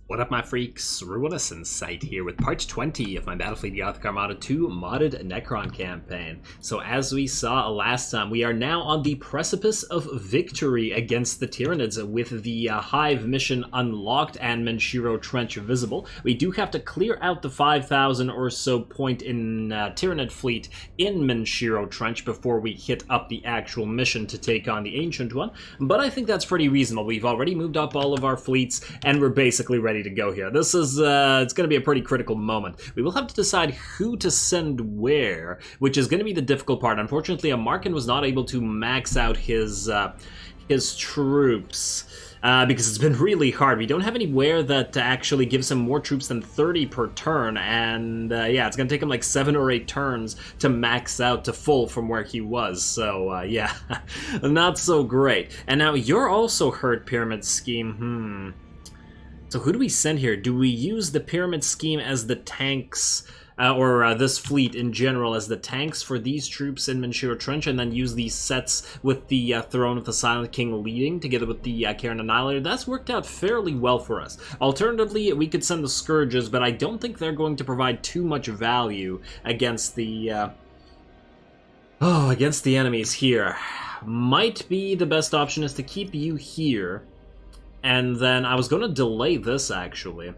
What up, my freaks? RuinousInsight here with part 20 of my Battlefleet Gothic Armada 2 modded Necron campaign. So as we saw last time, we are now on the precipice of victory against the Tyranids with the Hive mission unlocked and Mancher Trench visible. We do have to clear out the 5,000 or so point in Tyranid fleet in Mancher Trench before we hit up the actual mission to take on the Ancient One, but I think that's pretty reasonable. We've already moved up all of our fleets and we're basically ready to go here. This is, it's going to be a pretty critical moment. We will have to decide who to send where, which is going to be the difficult part. Unfortunately, Markin was not able to max out his troops. Because it's been really hard. We don't have anywhere that actually gives him more troops than 30 per turn, and yeah, it's gonna take him like 7 or 8 turns to max out to full from where he was, so yeah, not so great. And now you're also hurt, Pyramid Scheme. So who do we send here? Do we use the Pyramid Scheme as the tanks, or this fleet in general as the tanks for these troops in Mancher Trench, and then use these sets with the Throne of the Silent King leading, together with the Karen Annihilator? That's worked out fairly well for us. Alternatively, we could send the Scourges, but I don't think they're going to provide too much value against the, against the enemies here. Might be the best option is to keep you here, and then I was going to delay this, actually.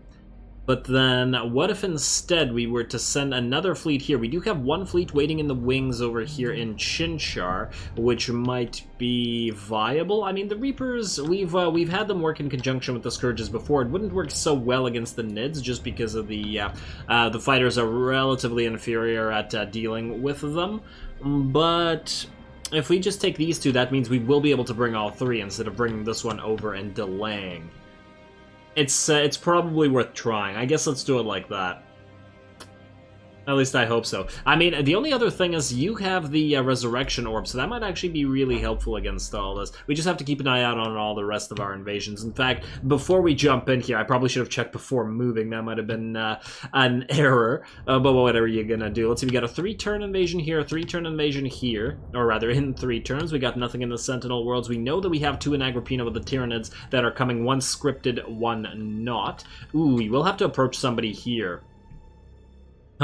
But then, what if instead we were to send another fleet here? We do have one fleet waiting in the wings over here in Chinchar, which might be viable. I mean, the Reapers, we've had them work in conjunction with the Scourges before. It wouldn't work so well against the Nids, just because of the fighters are relatively inferior at dealing with them. But if we just take these two, that means we will be able to bring all three instead of bringing this one over and delaying. It's probably worth trying. I guess let's do it like that. At least I hope so. I mean, the only other thing is you have the Resurrection Orb, so that might actually be really helpful against all this. We just have to keep an eye out on all the rest of our invasions. In fact, before we jump in here, I probably should have checked before moving. That might have been an error, but whatever you're gonna do. Let's see, we got a 3-turn invasion here, a 3-turn invasion here, or rather in 3 turns. We got nothing in the Sentinel Worlds. We know that we have 2 in Agrippina with the Tyranids that are coming, one scripted, one not. Ooh, we will have to approach somebody here.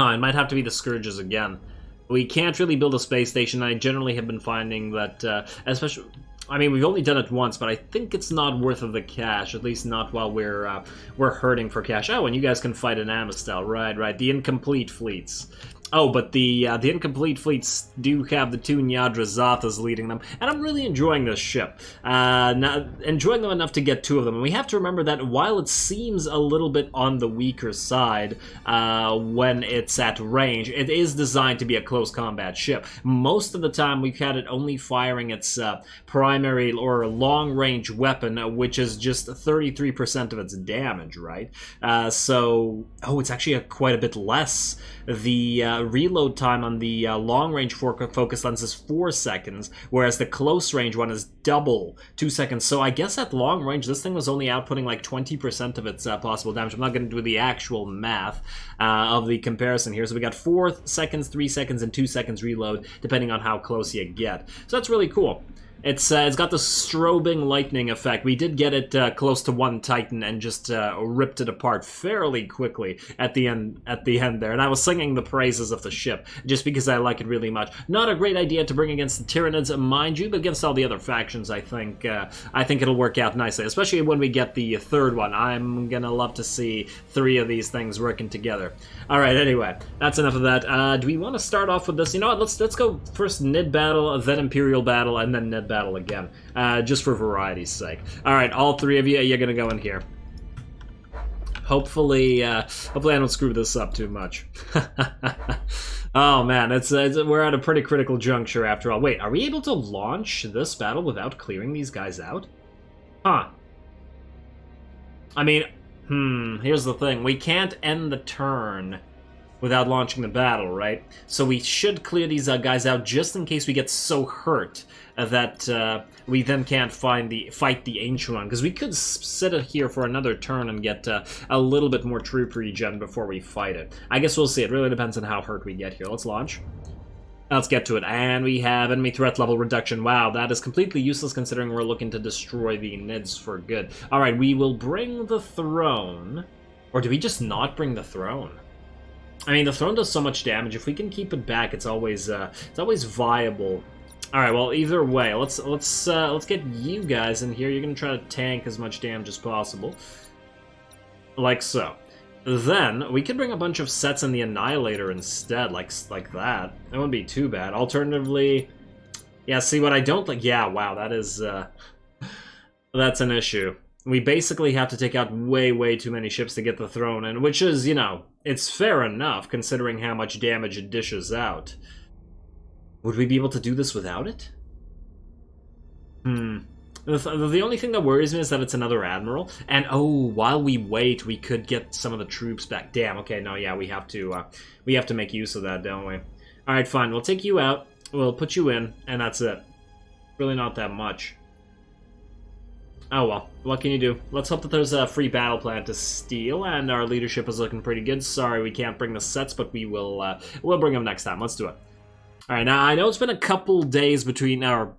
It might have to be the Scourges again. We can't really build a space station. I generally have been finding that, especially, I mean, we've only done it once, but I think it's not worth of the cash, at least not while we're hurting for cash. Oh, and you guys can fight an Amistel, right, the incomplete fleets. Oh, but the incomplete fleets do have the 2 Nyadra Zathas leading them, and I'm really enjoying this ship. Enjoying them enough to get 2 of them. And we have to remember that while it seems a little bit on the weaker side when it's at range, it is designed to be a close combat ship. Most of the time, we've had it only firing its primary or long-range weapon, which is just 33% of its damage, right? So, oh, it's actually quite a bit less. The reload time on the long-range focus lens is 4 seconds, whereas the close-range one is double, 2 seconds. So I guess at long range, this thing was only outputting like 20% of its possible damage. I'm not going to do the actual math of the comparison here. So we got 4 seconds, 3 seconds, and 2 seconds reload, depending on how close you get. So that's really cool. It's got the strobing lightning effect. We did get it close to 1 Titan and just ripped it apart fairly quickly at the end there. And I was singing the praises of the ship just because I like it really much. Not a great idea to bring against the Tyranids, mind you, but against all the other factions, I think it'll work out nicely, especially when we get the 3rd one. I'm gonna love to see 3 of these things working together. All right, anyway, that's enough of that. Do we want to start off with this? You know what? Let's go first Nid battle, then Imperial battle, and then Nid battle again, just for variety's sake. All right, all 3 of you, you're gonna go in here. Hopefully I don't screw this up too much. Oh man, we're at a pretty critical juncture after all. Wait, are we able to launch this battle without clearing these guys out? Huh. I mean, here's the thing. We can't end the turn without launching the battle, right? So we should clear these guys out just in case we get so hurt that we then can't fight the Ancient One, because we could sit it here for another turn and get a little bit more troop regen before we fight it. I guess we'll see. It really depends on how hurt we get here. Let's launch. Let's get to it. And we have enemy threat level reduction. Wow, that is completely useless considering we're looking to destroy the Nids for good. Alright, we will bring the throne Or do we just not bring the throne? I mean, the throne does so much damage. If we can keep it back, it's always viable. All right. Well, either way, let's get you guys in here. You're gonna try to tank as much damage as possible, like so. Then we could bring a bunch of sets in the Annihilator instead, like that. That wouldn't be too bad. Alternatively, yeah. See what I don't like? Yeah. Wow. That is that's an issue. We basically have to take out way too many ships to get the throne, and which is, you know, it's fair enough considering how much damage it dishes out. Would we be able to do this without it? The only thing that worries me is that it's another admiral, and oh, while we wait, we could get some of the troops back. Damn. Okay. No. Yeah. We have to make use of that, don't we? All right. Fine. We'll take you out. We'll put you in, and that's it. Really not that much. Oh well, what can you do? Let's hope that there's a free battle plan to steal, and our leadership is looking pretty good. Sorry, we can't bring the sets, but we'll bring them next time. Let's do it. All right, now I know it's been a couple days between our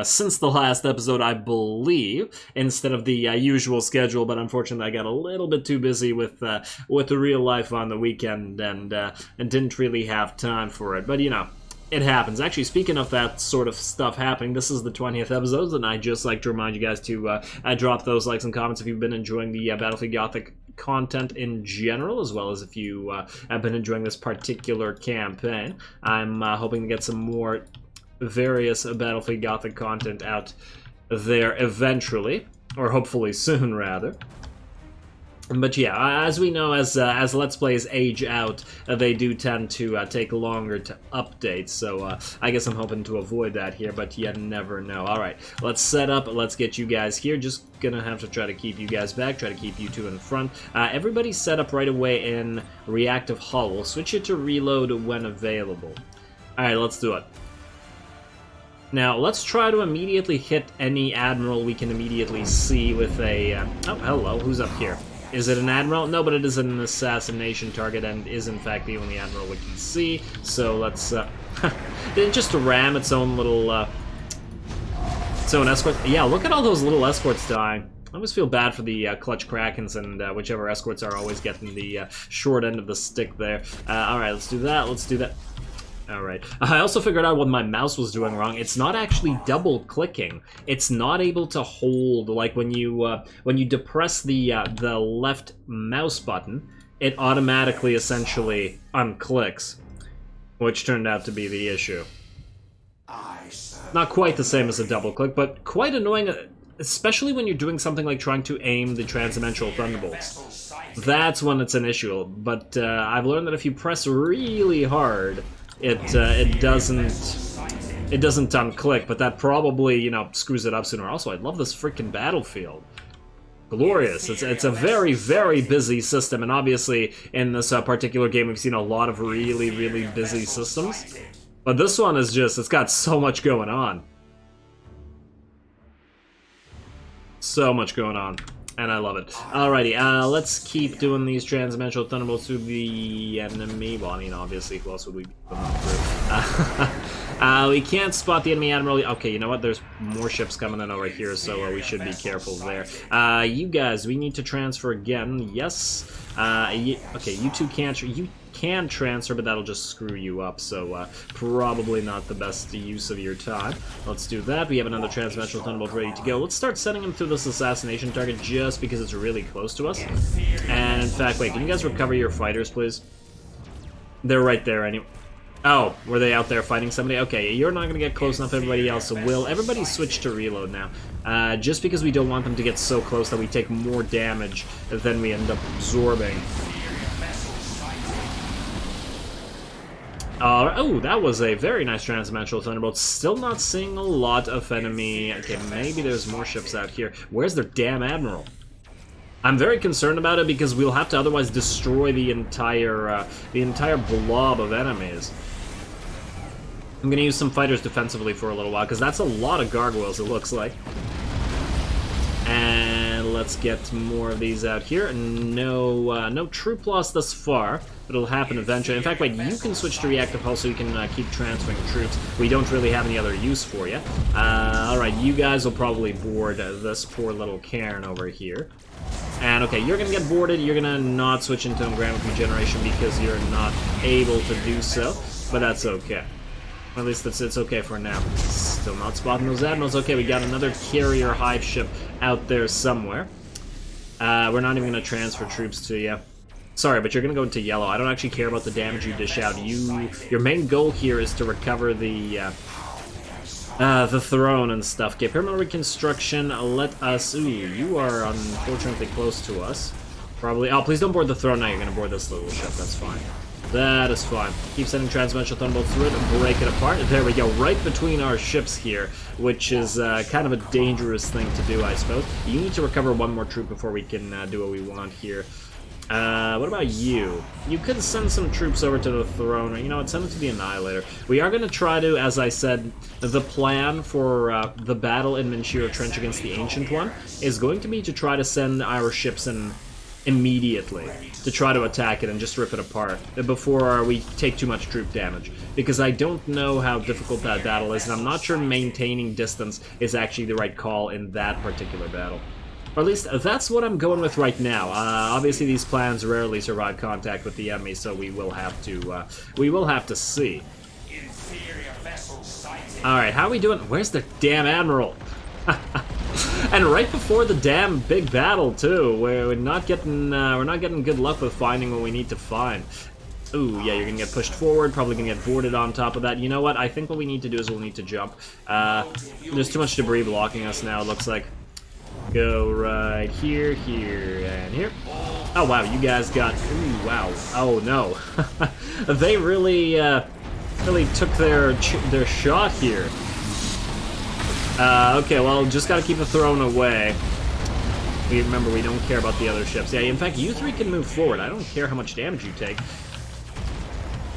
since the last episode, I believe, instead of the usual schedule, but unfortunately I got a little bit too busy with the real life on the weekend and didn't really have time for it. But you know, it happens. Actually, speaking of that sort of stuff happening, this is the 20th episode, and I'd just like to remind you guys to drop those likes and comments if you've been enjoying the Battlefleet Gothic content in general, as well as if you have been enjoying this particular campaign. I'm hoping to get some more various Battlefleet Gothic content out there eventually, or hopefully soon, rather. But yeah, as we know, as Let's Plays age out, they do tend to take longer to update, so I guess I'm hoping to avoid that here, but you never know. Alright, let's set up, let's get you guys here. Just gonna have to try to keep you guys back, try to keep you two in front. Everybody's set up right away in reactive hull. We'll switch it to reload when available. Alright, let's do it. Now, let's try to immediately hit any admiral we can immediately see with a... oh, hello, who's up here? Is it an admiral? No, but it is an assassination target and is in fact the only admiral we can see. So let's just ram its own little its own escort. Yeah, look at all those little escorts dying. I always feel bad for the clutch Krakens and whichever escorts are always getting the short end of the stick there. All right, let's do that. Let's do that. Alright. I also figured out what my mouse was doing wrong. It's not actually double-clicking. It's not able to hold, like when you depress the left mouse button, it automatically essentially unclicks, which turned out to be the issue. Not quite the same as a double-click, but quite annoying, especially when you're doing something like trying to aim the transdimensional thunderbolts. That's when it's an issue, but I've learned that if you press really hard, it doesn't unclick, but that probably, you know, screws it up sooner. Also, I love this freaking battlefield. Glorious. It's a very busy system, and obviously in this particular game we've seen a lot of really busy systems. But this one is just, it's got so much going on. So much going on. And I love it. Alrighty, let's keep doing these transdimensional thunderbolts to the enemy. Well, I mean, obviously, who else would we be putting them through? We can't spot the enemy admiral. Okay, you know what? There's more ships coming in over here, so we should be careful there. You guys, we need to transfer again. Yes. Okay, you two can't. You can transfer, but that'll just screw you up, so probably not the best use of your time. Let's do that. We have another transdimensional thunderbolt ready to go. Let's start sending him through this assassination target just because it's really close to us. And in fact, wait, can you guys recover your fighters, please? They're right there anyway. Oh, were they out there fighting somebody? Okay, you're not going to get close enough, everybody else, so will everybody switch to reload now. Just because we don't want them to get so close that we take more damage than we end up absorbing. Oh, that was a very nice transdimensional thunderbolt. Still not seeing a lot of enemy. Okay, maybe there's more ships out here. Where's their damn admiral? I'm very concerned about it because we'll have to otherwise destroy the entire blob of enemies. I'm gonna use some fighters defensively for a little while because that's a lot of gargoyles, it looks like. And let's get more of these out here. No troop loss thus far, but it'll happen eventually. In fact, wait, you can switch to reactive hull so you can keep transferring troops. We don't really have any other use for you. Alright, you guys will probably board this poor little cairn over here. And okay, you're gonna get boarded, you're gonna not switch into Engram Regeneration because you're not able to do so, but that's okay. At least it's okay for now. Still not spotting those admirals. Okay, we got another carrier hive ship out there somewhere. We're not even gonna transfer troops to you. Sorry, but you're gonna go into yellow. I don't actually care about the damage you dish out. Your main goal here is to recover the throne and stuff. Okay, Pyramidal Reconstruction, let us... Ooh, you are unfortunately close to us. Probably... Oh, please don't board the throne now. You're gonna board this little ship. That's fine. That is fine. Keep sending Transdimensional Thunderbolts through it and break it apart. There we go, right between our ships here, which is kind of a dangerous thing to do, I suppose. You need to recover one more troop before we can do what we want here. What about you? You could send some troops over to the throne, or you know what, send them to the Annihilator. We are going to try to, as I said, the plan for the battle in Mancher Trench against the Ancient One is going to be to try to send our ships in immediately to try to attack it and just rip it apart before we take too much troop damage, because I don't know how difficult that battle is, and I'm not sure maintaining distance is actually the right call in that particular battle. Or at least that's what I'm going with right now. Obviously these plans rarely survive contact with the enemy, so we will have to see. Alright, how are we doing? Where's the damn admiral? And right before the damn big battle too, we're not getting good luck with finding what we need to find. Ooh, yeah, you're gonna get pushed forward, probably gonna get boarded on top of that. You know what? I think what we need to do is we'll need to jump. There's too much debris blocking us now, it looks like. Go right here, here, and here. Oh wow, you guys got... Ooh, wow. Oh no. They really took their shot here. Okay, well, just gotta keep the throne away. Remember, we don't care about the other ships. Yeah, in fact, you three can move forward. I don't care how much damage you take.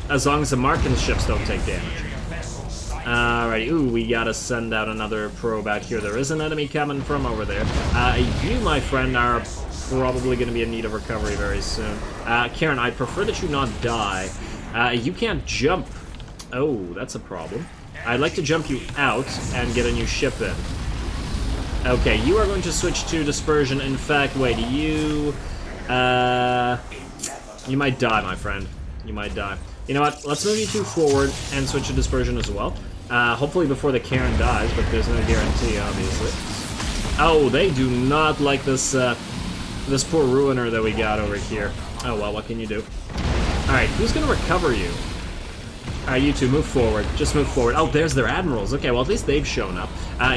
As long as the Markin ships don't take damage. Alright, ooh, we gotta send out another probe out here. There is an enemy coming from over there. You, my friend, are probably gonna be in need of recovery very soon. Karen, I'd prefer that you not die. You can't jump. Oh, that's a problem. I'd like to jump you out and get a new ship in. Okay, you are going to switch to Dispersion. In fact, wait, you might die, my friend. You might die. You know what? Let's move you two forward and switch to Dispersion as well. Hopefully before the Karen dies, but there's no guarantee, obviously. Oh, they do not like this, this poor Ruiner that we got over here. Oh, well, what can you do? Alright, who's gonna recover you? Alright, you two, move forward. Just move forward. Oh, there's their admirals. Okay, well, at least they've shown up.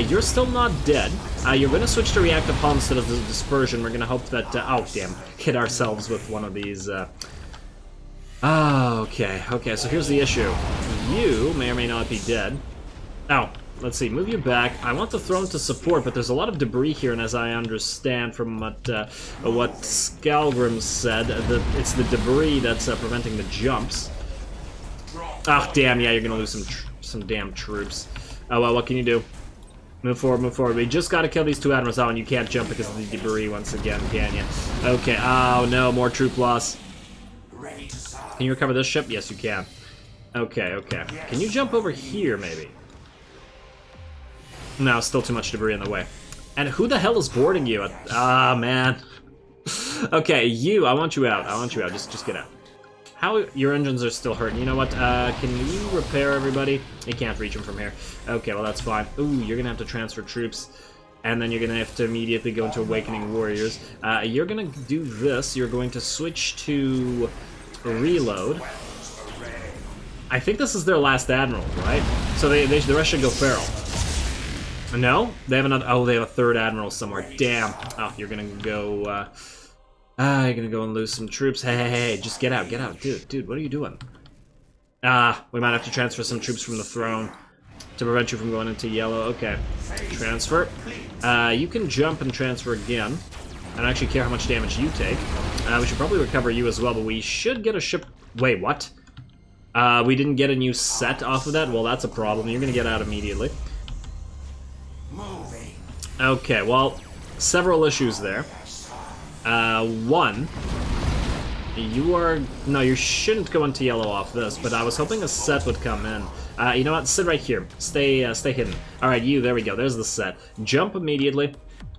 You're still not dead. You're going to switch to reactive hull instead of the Dispersion. We're going to hope that... oh, damn. Hit ourselves with one of these... okay, so here's the issue. You may or may not be dead. Oh, let's see. Move you back. I want the throne to support, but there's a lot of debris here, and as I understand from what Skalgrim said, it's the debris that's preventing the jumps. Oh, damn, yeah, you're gonna lose some damn troops. Oh, well, what can you do? Move forward, move forward. We just gotta kill these two admirals. Oh, and you can't jump because of the debris once again, can you? Okay, oh no, more troop loss. Can you recover this ship? Yes, you can. Okay, okay. Can you jump over here, maybe? No, still too much debris in the way. And who the hell is boarding you? Ah, man. Okay, I want you out. I want you out. Just get out. How your engines are still hurting. You know what? Can you repair everybody? You can't reach them from here. Okay, well that's fine. Ooh, you're gonna have to transfer troops, and then you're gonna have to immediately go into Awakening Warriors. You're gonna do this. You're going to switch to reload. I think this is their last admiral, right? So the rest should go feral. No, they have another. Oh, they have a third admiral somewhere. Damn. Oh, you're gonna go. You're gonna go and lose some troops. Hey, just get out, dude, what are you doing? We might have to transfer some troops from the throne to prevent you from going into yellow. Okay, transfer. You can jump and transfer again. I don't actually care how much damage you take. We should probably recover you as well, but we should get a ship... Wait, what? We didn't get a new set off of that? Well, that's a problem. You're gonna get out immediately. Okay, well, several issues there. One, you shouldn't go into yellow off this, but I was hoping a set would come in. You know what, sit right here. Stay hidden. Alright, there we go, there's the set. Jump immediately.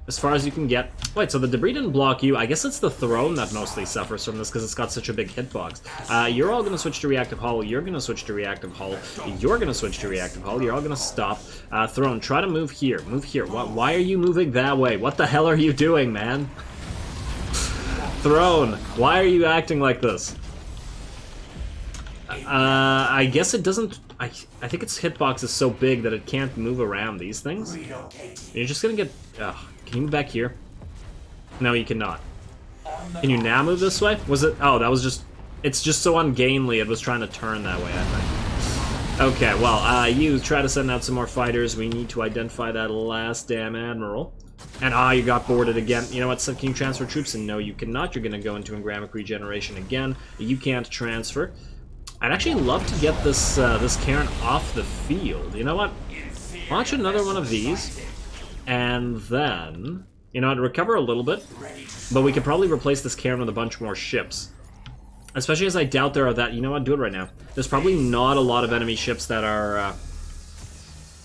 as far as you can get. Wait, so the debris didn't block you. I guess it's the throne that mostly suffers from this because it's got such a big hitbox. You're all going to switch to reactive hull. You're going to switch to reactive hull. You're going to switch to reactive hull. You're all going to stop. Throne, try to move here. Move here. Why are you moving that way? What the hell are you doing, man? Throne, why are you acting like this? I guess it doesn't... I think its hitbox is so big that it can't move around these things. You're just gonna get... can you move back here? No, you cannot. Can you now move this way? Was it... Oh, that was just... It's just so ungainly it was trying to turn that way, I think. Okay, well, you try to send out some more fighters. We need to identify that last damn admiral. And you got boarded again. You know what, so can you transfer troops? And no, you cannot. You're gonna go into engramic regeneration again. You can't transfer. I'd actually love to get this this Karen off the field. You know what? Launch another one of these, and then, you know, I'd recover a little bit, but we could probably replace this Karen with a bunch more ships. Especially as I doubt there are that. You know what? Do it right now. There's probably not a lot of enemy ships that are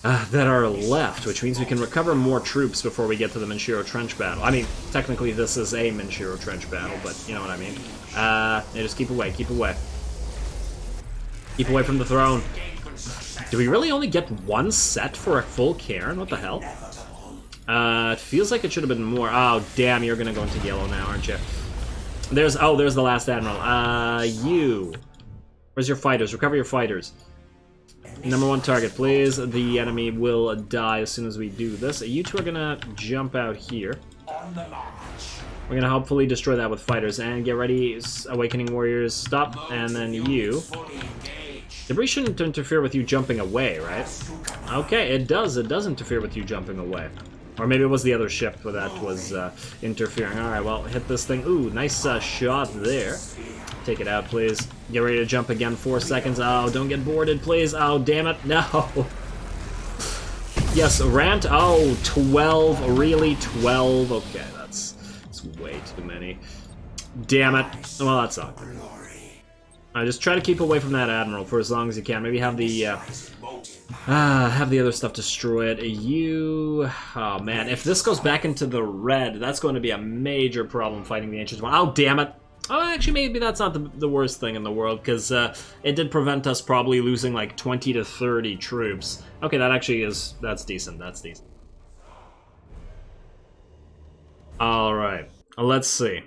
left, which means we can recover more troops before we get to the Mancher Trench battle. I mean, technically this is a Mancher Trench battle, but you know what I mean. Yeah, just keep away, keep away. Keep away from the throne. Do we really only get one set for a full Cairn? What the hell? It feels like it should have been more. Oh, damn, you're gonna go into yellow now, aren't you? There's the last admiral. You. Where's your fighters? Recover your fighters. Number one target, please. The enemy will die as soon as we do this. You two are gonna jump out here. We're gonna hopefully destroy that with fighters. And get ready, Awakening Warriors, stop. And then you. Debris shouldn't interfere with you jumping away, right? Okay, it does. It does interfere with you jumping away. Or maybe it was the other ship that was interfering. Alright, well, hit this thing. Ooh, nice shot there. Take it out, please. Get ready to jump again. 4 seconds. Oh, don't get boarded, please. Oh, damn it. No. Yes, rant. Oh, 12. Really? 12? Okay, that's way too many. Damn it. Well, that's awkward. Just try to keep away from that admiral for as long as you can. Maybe have the other stuff destroy it. Oh man, if this goes back into the red, that's going to be a major problem fighting the Ancients one. Oh, damn it. Oh, actually, maybe that's not the worst thing in the world, because it did prevent us probably losing like 20 to 30 troops. Okay, that actually is... That's decent, that's decent. Alright, let's see.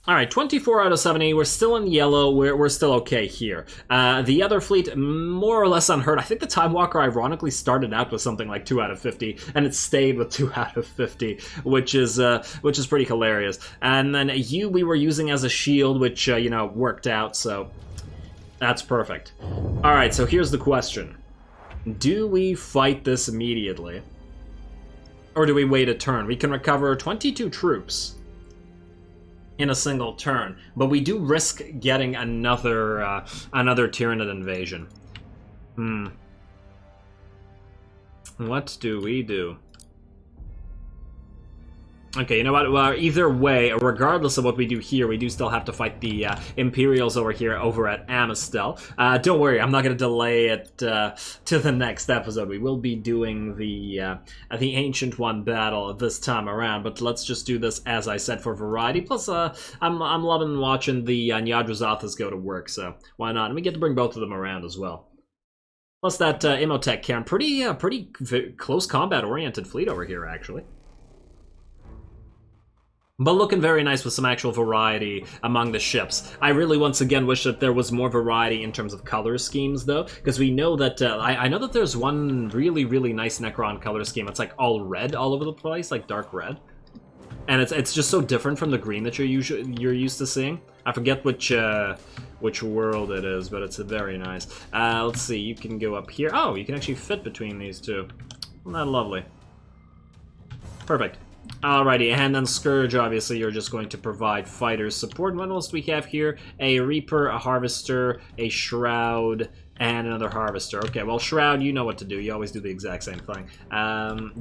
Alright, 24 out of 70, we're still in yellow, we're still okay here. The other fleet, more or less unhurt. I think the Time Walker ironically started out with something like 2 out of 50, and it stayed with 2 out of 50, which is pretty hilarious. And then we were using as a shield, which, you know, worked out, so that's perfect. Alright, so here's the question. Do we fight this immediately? Or do we wait a turn? We can recover 22 troops in a single turn, but we do risk getting another Tyranid invasion. What do we do? Okay, you know what? Well, either way, regardless of what we do here, we do still have to fight the Imperials over here, over at Amistel. Don't worry, I'm not going to delay it to the next episode. We will be doing the Ancient One battle this time around, but let's just do this, as I said, for variety. Plus, I'm loving watching the Nyadrazathas go to work, so why not? And we get to bring both of them around as well. Plus that Imhotep Cairn, pretty close combat-oriented fleet over here, actually. But looking very nice with some actual variety among the ships. I really, once again, wish that there was more variety in terms of color schemes, though, because we know that, I know that there's one really, really nice Necron color scheme. It's like all red all over the place, like dark red. And it's just so different from the green that you're used to seeing. I forget which world it is, but it's very nice. Let's see, you can go up here. Oh, you can actually fit between these two. Isn't that lovely? Perfect. Alrighty, and then Scourge, obviously, you're just going to provide fighters support. What else do we have here? A Reaper, a Harvester, a Shroud, and another Harvester. Okay, well, Shroud, you know what to do. You always do the exact same thing.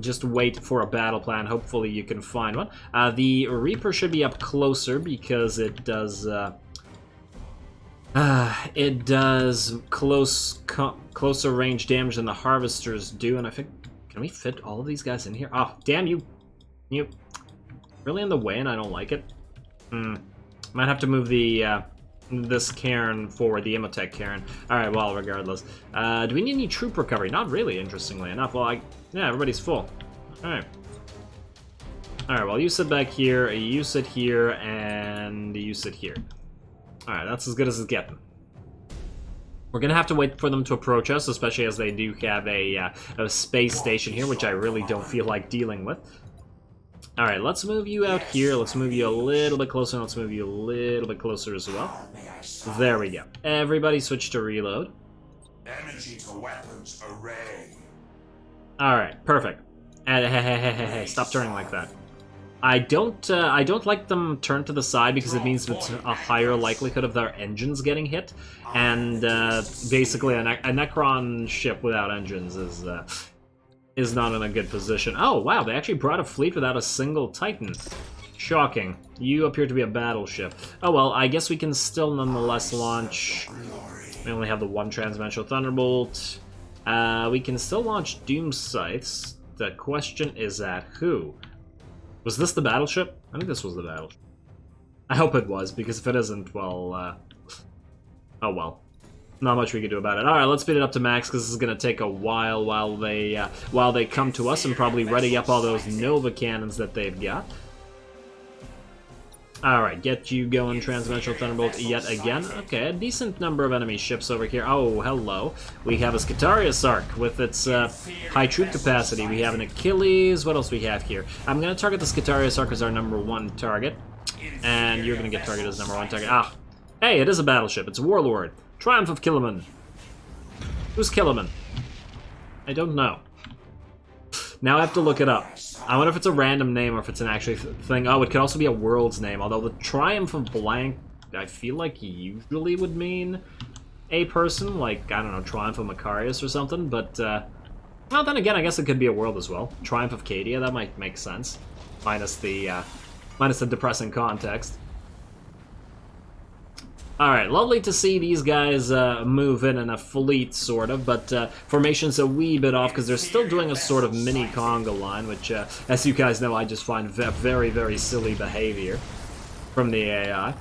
Just wait for a battle plan. Hopefully you can find one. The Reaper should be up closer because it does... It does closer range damage than the harvesters do, and I think... Can we fit all of these guys in here? Oh, damn you! You... Really in the way, and I don't like it? Might have to move the, this cairn forward, the Imhotep cairn. Alright, well, regardless. Do we need any troop recovery? Not really, interestingly enough. Well, yeah, everybody's full. Alright. Alright, well, you sit back here, you sit here, and you sit here. Alright, that's as good as it's getting. We're gonna have to wait for them to approach us, especially as they do have a space station here, which I really don't feel like dealing with. Alright, let's move you out here, let's move you a little bit closer, and let's move you a little bit closer as well. There we go. Everybody switch to reload. Energy to weapons array. Alright, perfect. Hey, stop turning like that. I don't like them turned to the side because it means it's a higher likelihood of their engines getting hit, and basically a Necron ship without engines is not in a good position. Oh wow, they actually brought a fleet without a single Titan. Shocking. You appear to be a battleship. Oh well, I guess we can still nonetheless launch. We only have the one transdimensional Thunderbolt. We can still launch Doom Scythes. The question is at who? Was this the battleship? I think this was the battleship. I hope it was, because if it isn't, well, oh well. Not much we can do about it. Alright, let's speed it up to max, because this is going to take a while while they come to us and probably ready up all those Nova cannons that they've got. Alright, get you going, Transdimensional Thunderbolt, yet again. Okay, a decent number of enemy ships over here. Oh, hello. We have a Scutarius Arc with its high troop capacity. We have an Achilles. What else we have here? I'm going to target the Scutarius Arc as our #1 target. And you're going to get targeted as #1 target. Ah, hey, it is a battleship. It's a Warlord. Triumph of Killaman. Who's Killaman? I don't know. Now I have to look it up. I wonder if it's a random name or if it's an actual thing. Oh, it could also be a world's name, although the Triumph of Blank, I feel like usually would mean a person, like, I don't know, Triumph of Macarius or something, but, well, then again, I guess it could be a world as well. Triumph of Cadia, that might make sense, minus the depressing context. Alright, lovely to see these guys move in a fleet, sort of, but formation's a wee bit off because they're still doing a sort of mini conga line, which, as you guys know, I just find very, very silly behavior from the AI.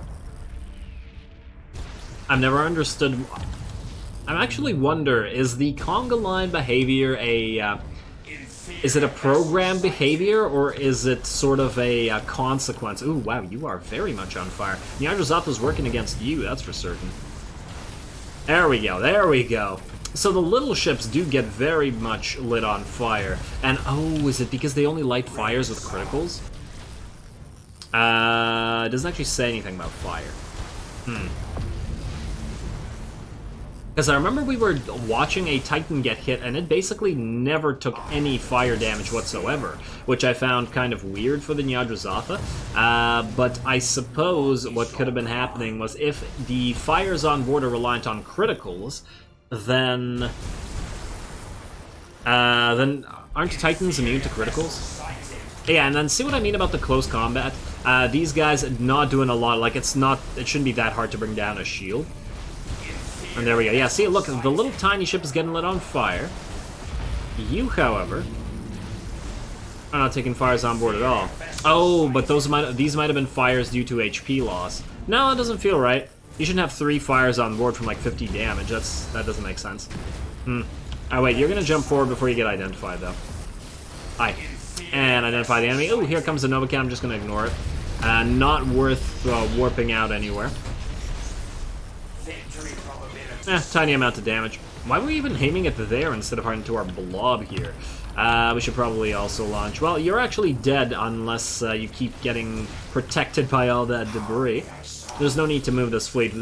I've never understood... I actually wonder, is the conga line behavior a... is it a program behavior, or is it sort of a consequence? Ooh, wow, you are very much on fire. Nyadrazath's working against you, that's for certain. There we go, there we go. So the little ships do get very much lit on fire. And, oh, is it because they only light fires with criticals? It doesn't actually say anything about fire. Because I remember we were watching a Titan get hit, and it basically never took any fire damage whatsoever, which I found kind of weird for the Nyadrazatha. But I suppose what could have been happening was if the fires on board are reliant on criticals, then aren't Titans immune to criticals? Yeah, and then see what I mean about the close combat? These guys not doing a lot, like it shouldn't be that hard to bring down a shield. And there we go. Yeah, see, look, the little tiny ship is getting lit on fire. You, however, are not taking fires on board at all. Oh, but these might have been fires due to HP loss. No, that doesn't feel right. You shouldn't have 3 fires on board from like 50 damage. That doesn't make sense. Oh, wait, you're gonna jump forward before you get identified, though. Hi. And identify the enemy. Oh, here comes the Nova Cannon. I'm just gonna ignore it. Not worth warping out anywhere. Tiny amount of damage. Why were we even aiming at there instead of heading to our blob here? We should probably also launch... Well, you're actually dead unless you keep getting protected by all that debris. There's no need to move this fleet.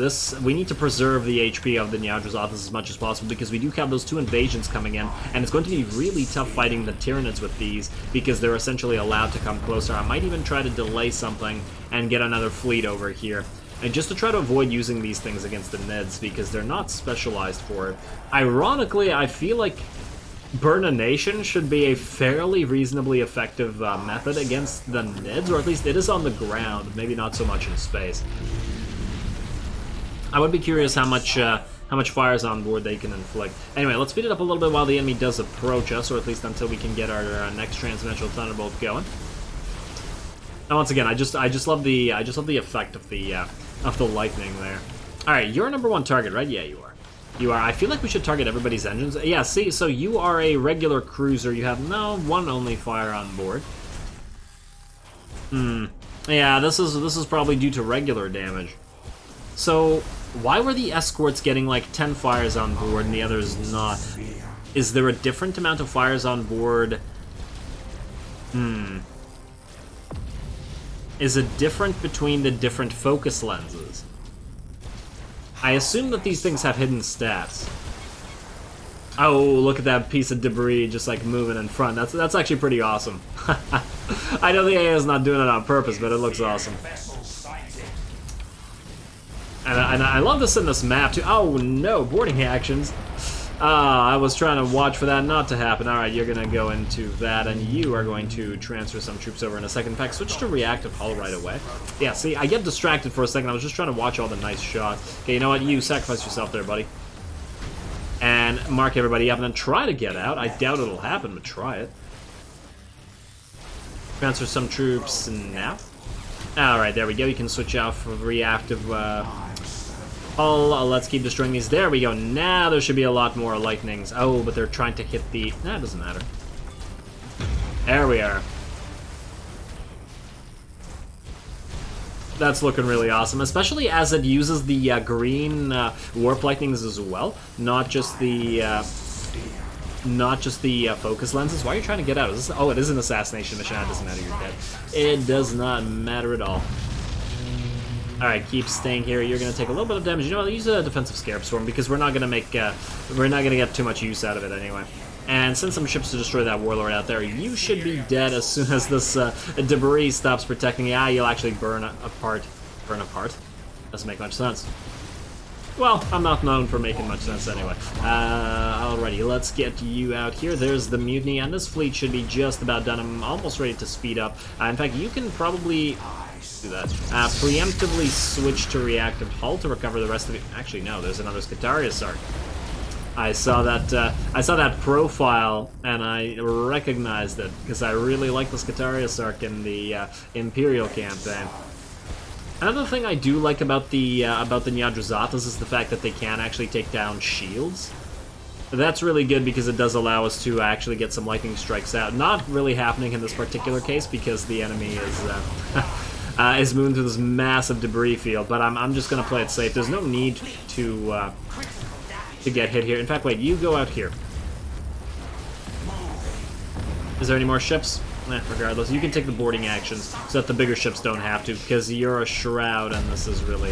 We need to preserve the HP of the Nyadrazathas as much as possible because we do have those 2 invasions coming in, and it's going to be really tough fighting the Tyranids with these because they're essentially allowed to come closer. I might even try to delay something and get another fleet over here. And just to try to avoid using these things against the Nids, because they're not specialized for it. Ironically, I feel like Burn a Nation should be a fairly reasonably effective method against the Nids, or at least it is on the ground, maybe not so much in space. I would be curious how much fire is on board they can inflict. Anyway, let's speed it up a little bit while the enemy does approach us, or at least until we can get our next transdimensional thunderbolt going. And once again, I just love the effect of the lightning there. All right, you're number one target, right? Yeah, you are. You are. I feel like we should target everybody's engines. Yeah, see, so you are a regular cruiser. You have one only fire on board. Yeah, this is probably due to regular damage. So why were the escorts getting like 10 fires on board and the others not? Is there a different amount of fires on board? Is it different between the different focus lenses? I assume that these things have hidden stats. Oh, look at that piece of debris just like moving in front. That's actually pretty awesome. I know the AI is not doing it on purpose, but it looks awesome. And I love this in this map too. Oh no, boarding actions. I was trying to watch for that not to happen. Alright, you're gonna go into that, and you are going to transfer some troops over in a second. In fact, switch to reactive hull right away. Yeah, see, I get distracted for a second. I was just trying to watch all the nice shots. Okay, you know what? You sacrifice yourself there, buddy. And mark everybody up, and then try to get out. I doubt it'll happen, but try it. Transfer some troops now. Alright, there we go. You can switch out for reactive hull. Let's keep destroying these. There we go. Now there should be a lot more lightnings. Oh, but they're trying to hit the... Nah, it doesn't matter. There we are. That's looking really awesome, especially as it uses the green warp lightnings as well, not just the focus lenses. Why are you trying to get out? Is this, oh, it is an assassination mission. It doesn't matter. You're dead. It does not matter at all. All right, keep staying here. You're going to take a little bit of damage. You know what? Use a defensive scarab storm because we're not going to make we're not going to get too much use out of it anyway. And send some ships to destroy that warlord out there. You should be dead as soon as this debris stops protecting you. Ah, you'll actually burn apart. Burn apart? Doesn't make much sense. Well, I'm not known for making much sense anyway. Alrighty, let's get you out here. There's the mutiny, and this fleet should be just about done. I'm almost ready to speed up. In fact, you can probably do that. Preemptively switch to reactive hull to recover the rest of it. Actually, no, there's another Scutarius arc. I saw that profile, and I recognized it, because I really like the Scutarius arc in the Imperial campaign. Another thing I do like about the Nyadrazathas is the fact that they can actually take down shields. That's really good because it does allow us to actually get some lightning strikes out. Not really happening in this particular case because the enemy is moving through this massive debris field, but I'm just going to play it safe. There's no need to get hit here. In fact, wait, you go out here. Is there any more ships? Regardless, you can take the boarding actions so that the bigger ships don't have to, because you're a shroud, and this is really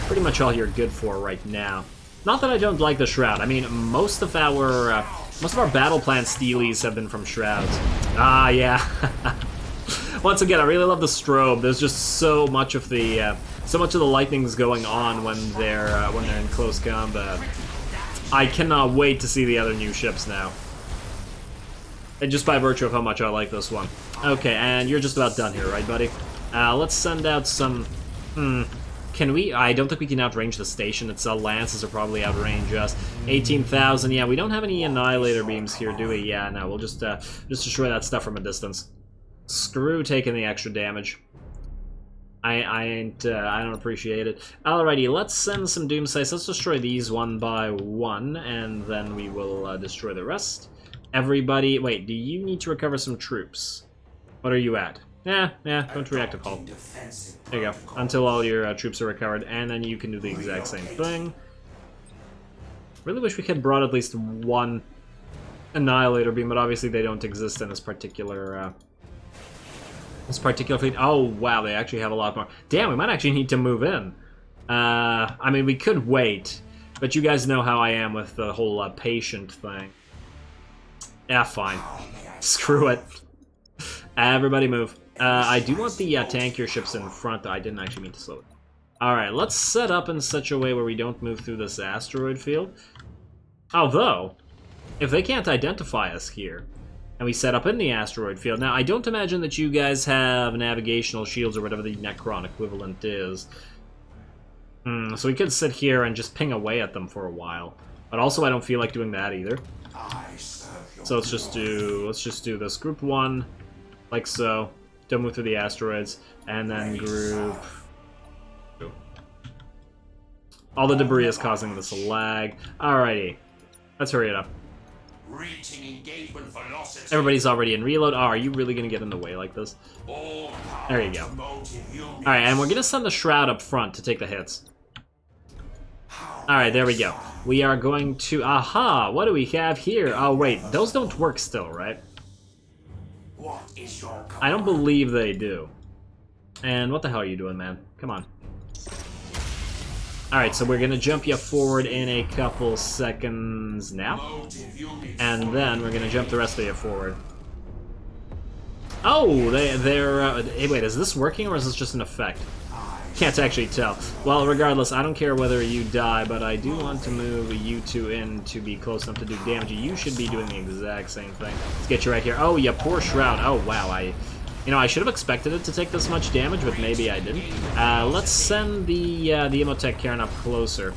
pretty much all you're good for right now. Not that I don't like the shroud. I mean, most of our battle plan steelies have been from shrouds. Ah, yeah. Once again, I really love the strobe. There's just so much of the lightning's going on when they're in close combat. I cannot wait to see the other new ships now. And just by virtue of how much I like this one. Okay, and you're just about done here, right, buddy? Let's send out some... Can we? I don't think we can outrange the station. Its lances are probably outrange us. 18,000. Yeah, we don't have any annihilator beams here, do we? Yeah, no. We'll just destroy that stuff from a distance. Screw taking the extra damage. I don't appreciate it. Alrighty, let's send some doomsights. Let's destroy these one by one, and then we will destroy the rest. Everybody, wait, do you need to recover some troops? What are you at? Yeah, go to reactive hull. There you go, until all your troops are recovered, and then you can do the exact same thing. Really wish we had brought at least one annihilator beam, but obviously they don't exist in this particular fleet. Oh, wow, they actually have a lot more. Damn, we might actually need to move in. I mean, we could wait, but you guys know how I am with the whole patient thing. Yeah, fine. Screw it. Everybody move. I do want the tankier ships in front, though. I didn't actually mean to slow it. Alright, let's set up in such a way where we don't move through this asteroid field. Although, if they can't identify us here, and we set up in the asteroid field... Now, I don't imagine that you guys have navigational shields or whatever the Necron equivalent is. So we could sit here and just ping away at them for a while. But also I don't feel like doing that either. So let's just do this. Group 1, like so. Don't move through the asteroids. And then group 2. All the debris is causing this lag. Alrighty. Let's hurry it up. Everybody's already in reload. Oh, are you really going to get in the way like this? There you go. Alright, and we're going to send the Shroud up front to take the hits. Alright, there we go. We are going to... Aha! What do we have here? Oh, wait. Those don't work still, right? I don't believe they do. And what the hell are you doing, man? Come on. Alright, so we're going to jump you forward in a couple seconds now. And then we're going to jump the rest of you forward. Oh, they're... hey, wait, is this working or is this just an effect? Can't actually tell. Well, regardless, I don't care whether you die, but I do want to move you two in to be close enough to do damage. You should be doing the exact same thing. Let's get you right here. Oh, yeah, poor Shroud. Oh, wow, I should have expected it to take this much damage, but maybe I didn't. Let's send the Imhotep Cairn up closer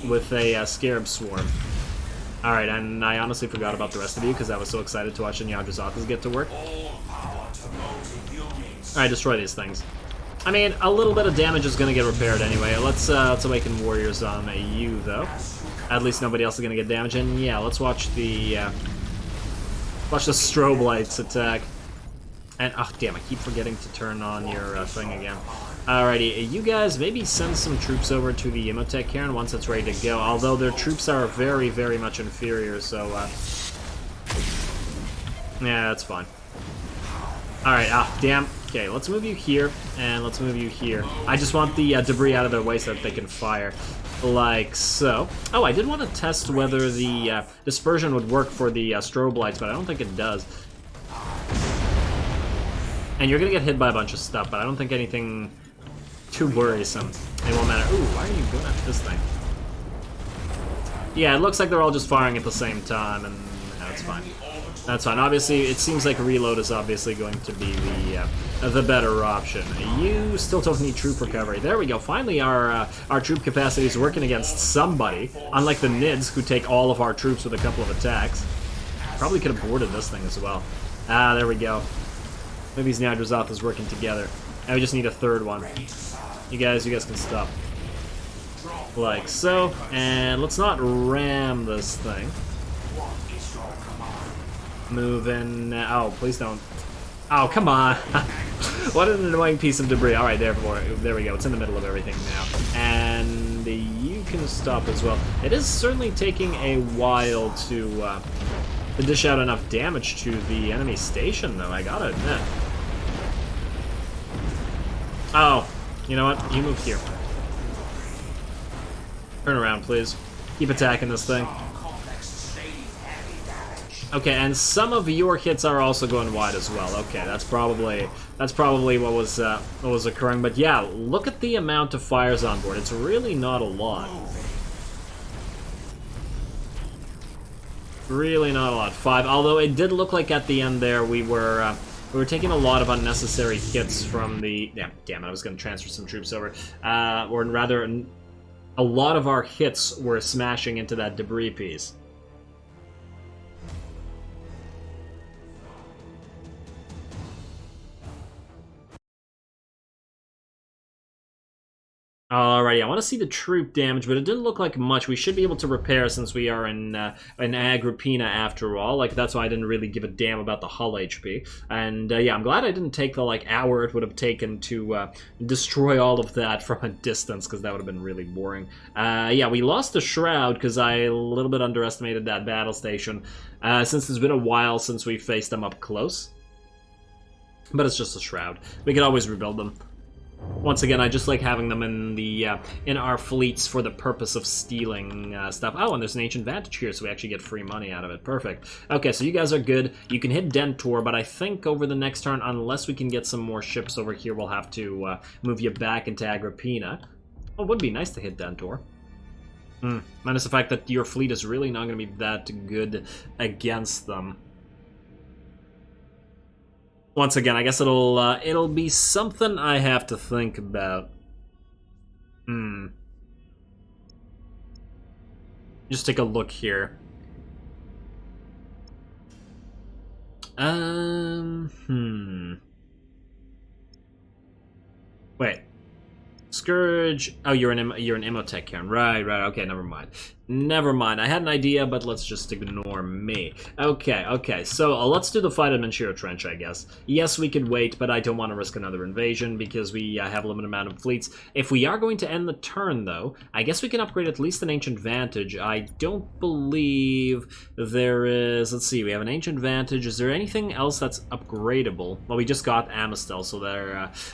with a Scarab Swarm. Alright, and I honestly forgot about the rest of you because I was so excited to watch the Yajrazathas get to work. Alright, destroy these things. I mean, a little bit of damage is going to get repaired anyway. Let's awaken warriors on you, though. At least nobody else is going to get damage. And yeah, let's watch the strobe lights attack. And, oh, damn, I keep forgetting to turn on your thing again. Alrighty, you guys maybe send some troops over to the Imhotep Cairn once it's ready to go. Although their troops are very, very much inferior, so, yeah, that's fine. Alright, damn. Okay, let's move you here, and let's move you here. I just want the debris out of their way so that they can fire. Like so. Oh, I did want to test whether the dispersion would work for the strobe lights, but I don't think it does. And you're gonna get hit by a bunch of stuff, but I don't think anything too worrisome. It won't matter. Ooh, why are you going after this thing? Yeah, it looks like they're all just firing at the same time, and that's fine. That's fine. Obviously, it seems like reload is obviously going to be the better option. You still don't need troop recovery. There we go. Finally, our troop capacity is working against somebody. Unlike the Nids, who take all of our troops with a couple of attacks. Probably could have boarded this thing as well. There we go. Maybe these Yajrazathas working together. And we just need a third one. You guys can stop. Like so. And let's not ram this thing. Move in. Oh, please don't. Oh, come on. What an annoying piece of debris. Alright, there we go. It's in the middle of everything now. And you can stop as well. It is certainly taking a while to dish out enough damage to the enemy station, though, I gotta admit. Oh, you know what? You move here. Turn around, please. Keep attacking this thing. Okay, and some of your hits are also going wide as well. Okay, that's probably what was occurring. But yeah, look at the amount of fires on board. It's really not a lot. Really not a lot. 5. Although it did look like at the end there we were taking a lot of unnecessary hits from the. Yeah, damn it! I was going to transfer some troops over, or rather, a lot of our hits were smashing into that debris piece. Alrighty, I want to see the troop damage, but it didn't look like much. We should be able to repair since we are in Agrippina after all. Like, that's why I didn't really give a damn about the hull HP. And yeah, I'm glad I didn't take the hour it would have taken to destroy all of that from a distance, because that would have been really boring. Yeah, we lost the Shroud because I a little bit underestimated that battle station, since it's been a while since we faced them up close. But it's just a Shroud. We could always rebuild them. Once again, I just like having them in our fleets for the purpose of stealing stuff. Oh, and there's an Ancient Vantage here, so we actually get free money out of it. Perfect. Okay, so you guys are good. You can hit Dentor, but I think over the next turn, unless we can get some more ships over here, we'll have to move you back into Agrippina. Oh, it would be nice to hit Dentor. Minus the fact that your fleet is really not going to be that good against them. Once again, I guess it'll be something I have to think about. Just take a look here. Wait. Scourge. Oh, you're an Imhotep, Karen. Right. Okay, never mind. Never mind. I had an idea, but let's just ignore me. Okay. So let's do the fight at Mancher Trench, I guess. Yes, we could wait, but I don't want to risk another invasion because we have a limited amount of fleets. If we are going to end the turn, though, I guess we can upgrade at least an Ancient Vantage. I don't believe there is... Let's see, we have an Ancient Vantage. Is there anything else that's upgradable? Well, we just got Amistel, so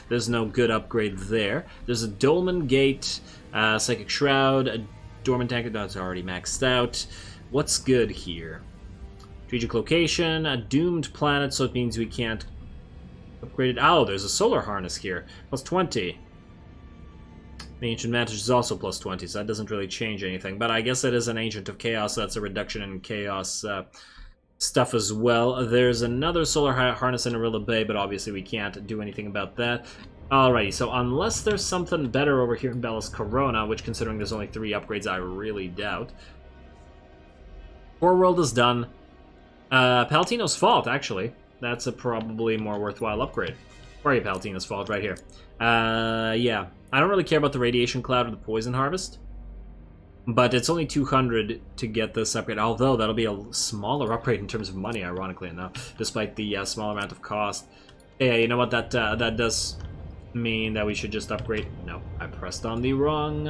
there's no good upgrade there. There's a Dolmen Gate, Psychic Shroud, a Dormant Tank, that's already maxed out. What's good here? Strategic Location, a Doomed Planet, so it means we can't upgrade it. Oh, there's a Solar Harness here. Plus 20. The Ancient Vantage is also plus 20, so that doesn't really change anything. But I guess it is an Ancient of Chaos, so that's a reduction in Chaos stuff as well. There's another Solar Harness in Arilla Bay, but obviously we can't do anything about that. Alrighty, so unless there's something better over here in Bellis Corona, which considering there's only 3 upgrades, I really doubt. Core World is done. Palatino's Fault, actually. That's a probably more worthwhile upgrade. Where are you, Palatino's Fault? Right here. Yeah. I don't really care about the Radiation Cloud or the Poison Harvest. But it's only 200 to get this upgrade, although that'll be a smaller upgrade in terms of money, ironically enough, despite the small amount of cost. Yeah, you know what? That does... mean that we should just upgrade. No, I pressed on the wrong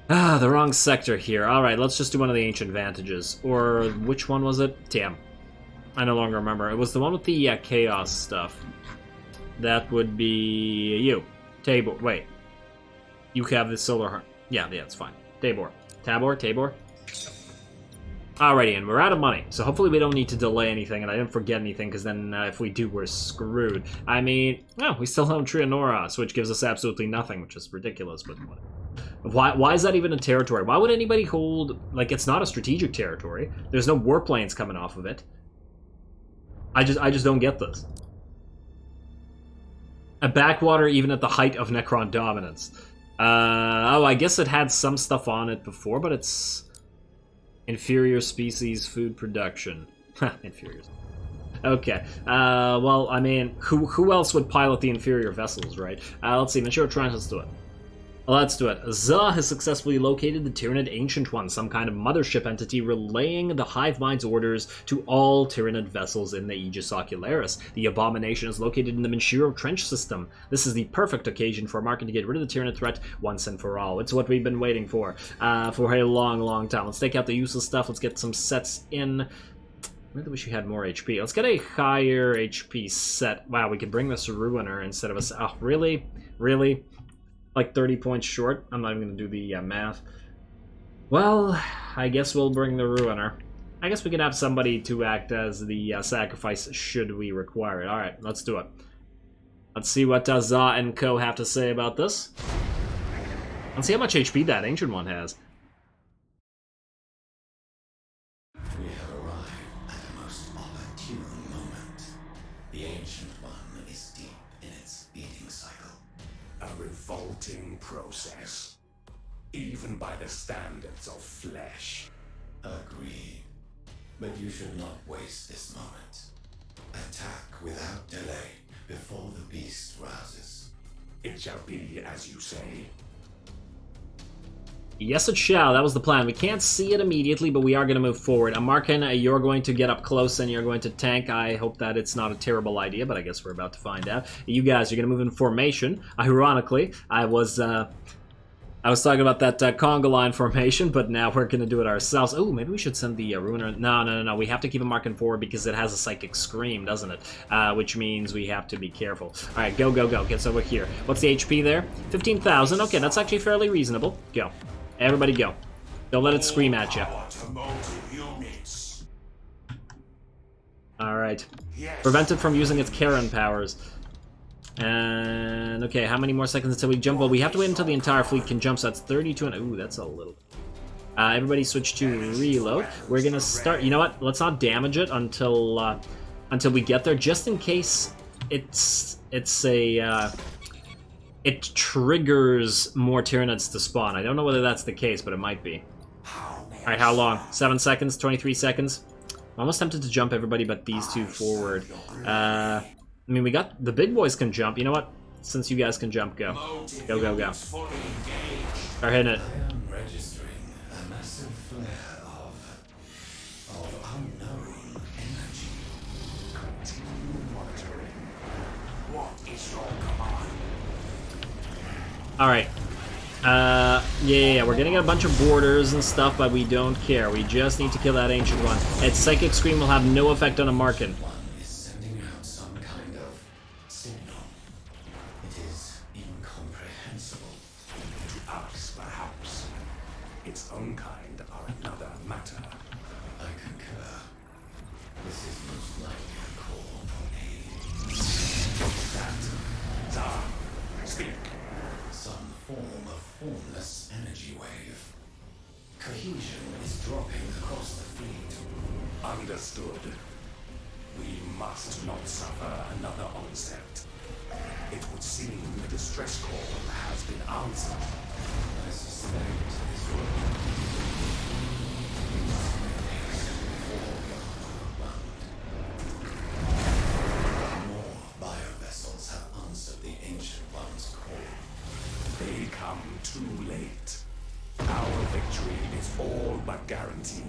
the wrong sector here. Alright, let's just do one of the Ancient Vantages. Or which one was it? Damn, I no longer remember. It was the one with the chaos stuff. That would be you, Tabor. Wait, you have the solar heart. Yeah, it's fine. Tabor. Alrighty, and we're out of money, so hopefully we don't need to delay anything, and I didn't forget anything, because then if we do, we're screwed. I mean, no, we still own Trianoras, which gives us absolutely nothing, which is ridiculous, but whatever. Why is that even a territory? Why would anybody hold... Like, it's not a strategic territory. There's no warplanes coming off of it. I just don't get this. A backwater even at the height of Necron dominance. Oh, I guess it had some stuff on it before, but it's... Inferior species food production. Inferiors. Okay. Well, I mean, who else would pilot the inferior vessels, right? Let's see. Mancher Trench, let's do it. Let's do it. Za has successfully located the Tyranid Ancient One, some kind of mothership entity relaying the Hive Mind's orders to all Tyranid vessels in the Aegis Ocularis. The abomination is located in the Mancher Trench system. This is the perfect occasion for Markin to get rid of the Tyranid threat once and for all. It's what we've been waiting for a long time. Let's take out the useless stuff. Let's get some sets in. I really wish we had more HP. Let's get a higher HP set. Wow, we could bring this Ruiner instead of a... Oh, really? Really? Like 30 points short? I'm not even going to do the math. Well, I guess we'll bring the Ruiner. I guess we can have somebody to act as the sacrifice should we require it. Alright, let's do it. Let's see what Za and Co. have to say about this. Let's see how much HP that Ancient One has. We have arrived at a most opportune moment. The Ancient One is deep in its beating cycle. A revolting process, even by the standards of flesh. Agreed. But you should not waste this moment. Attack without delay before the beast rouses. It shall be as you say. Yes, it shall. That was the plan. We can't see it immediately, but we are going to move forward. Markin, you're going to get up close and you're going to tank. I hope that it's not a terrible idea, but I guess we're about to find out. You guys are going to move in formation. Ironically, I was talking about that conga line formation, but now we're going to do it ourselves. Oh, maybe we should send the Ruiner. No. We have to keep it marking forward because it has a Psychic Scream, doesn't it? Which means we have to be careful. All right, go. Gets over here. What's the HP there? 15,000. Okay, that's actually fairly reasonable. Go. Everybody go. Don't let it scream at you. Alright. Yes. Prevent it from using its Karen powers. And, okay, how many more seconds until we jump? Well, we have to wait until the entire fleet can jump, so that's 32 and... Ooh, that's a little... everybody switch to reload. We're gonna start... You know what? Let's not damage it until we get there, just in case it's a... It triggers more Tyranids to spawn. I don't know whether that's the case, but it might be. How may Alright, how long? 7 seconds? 23 seconds? I'm almost tempted to jump everybody but these two forward. I mean, we got... The big boys can jump. You know what? Since you guys can jump, go. Go, go, go. Start hitting it. I am registering a massive flare of unknown energy. Continue monitoring. What is your command? Alright. Yeah, we're getting a bunch of borders and stuff, but we don't care. We just need to kill that Ancient One. Its Psychic Scream will have no effect on a Markin. One is sending out some kind of signal. It is incomprehensible. To us, perhaps. Its own kind are another matter. I concur. This is most likely a call for aid. That. Zah. Speak. Some form of formless energy wave. Cohesion is dropping across the fleet. Understood. We must not suffer another onset. It would seem the distress call has been answered. I suspect this will more biovessels have answered the Ancient One's call. They come too late. Our victory is all but guaranteed.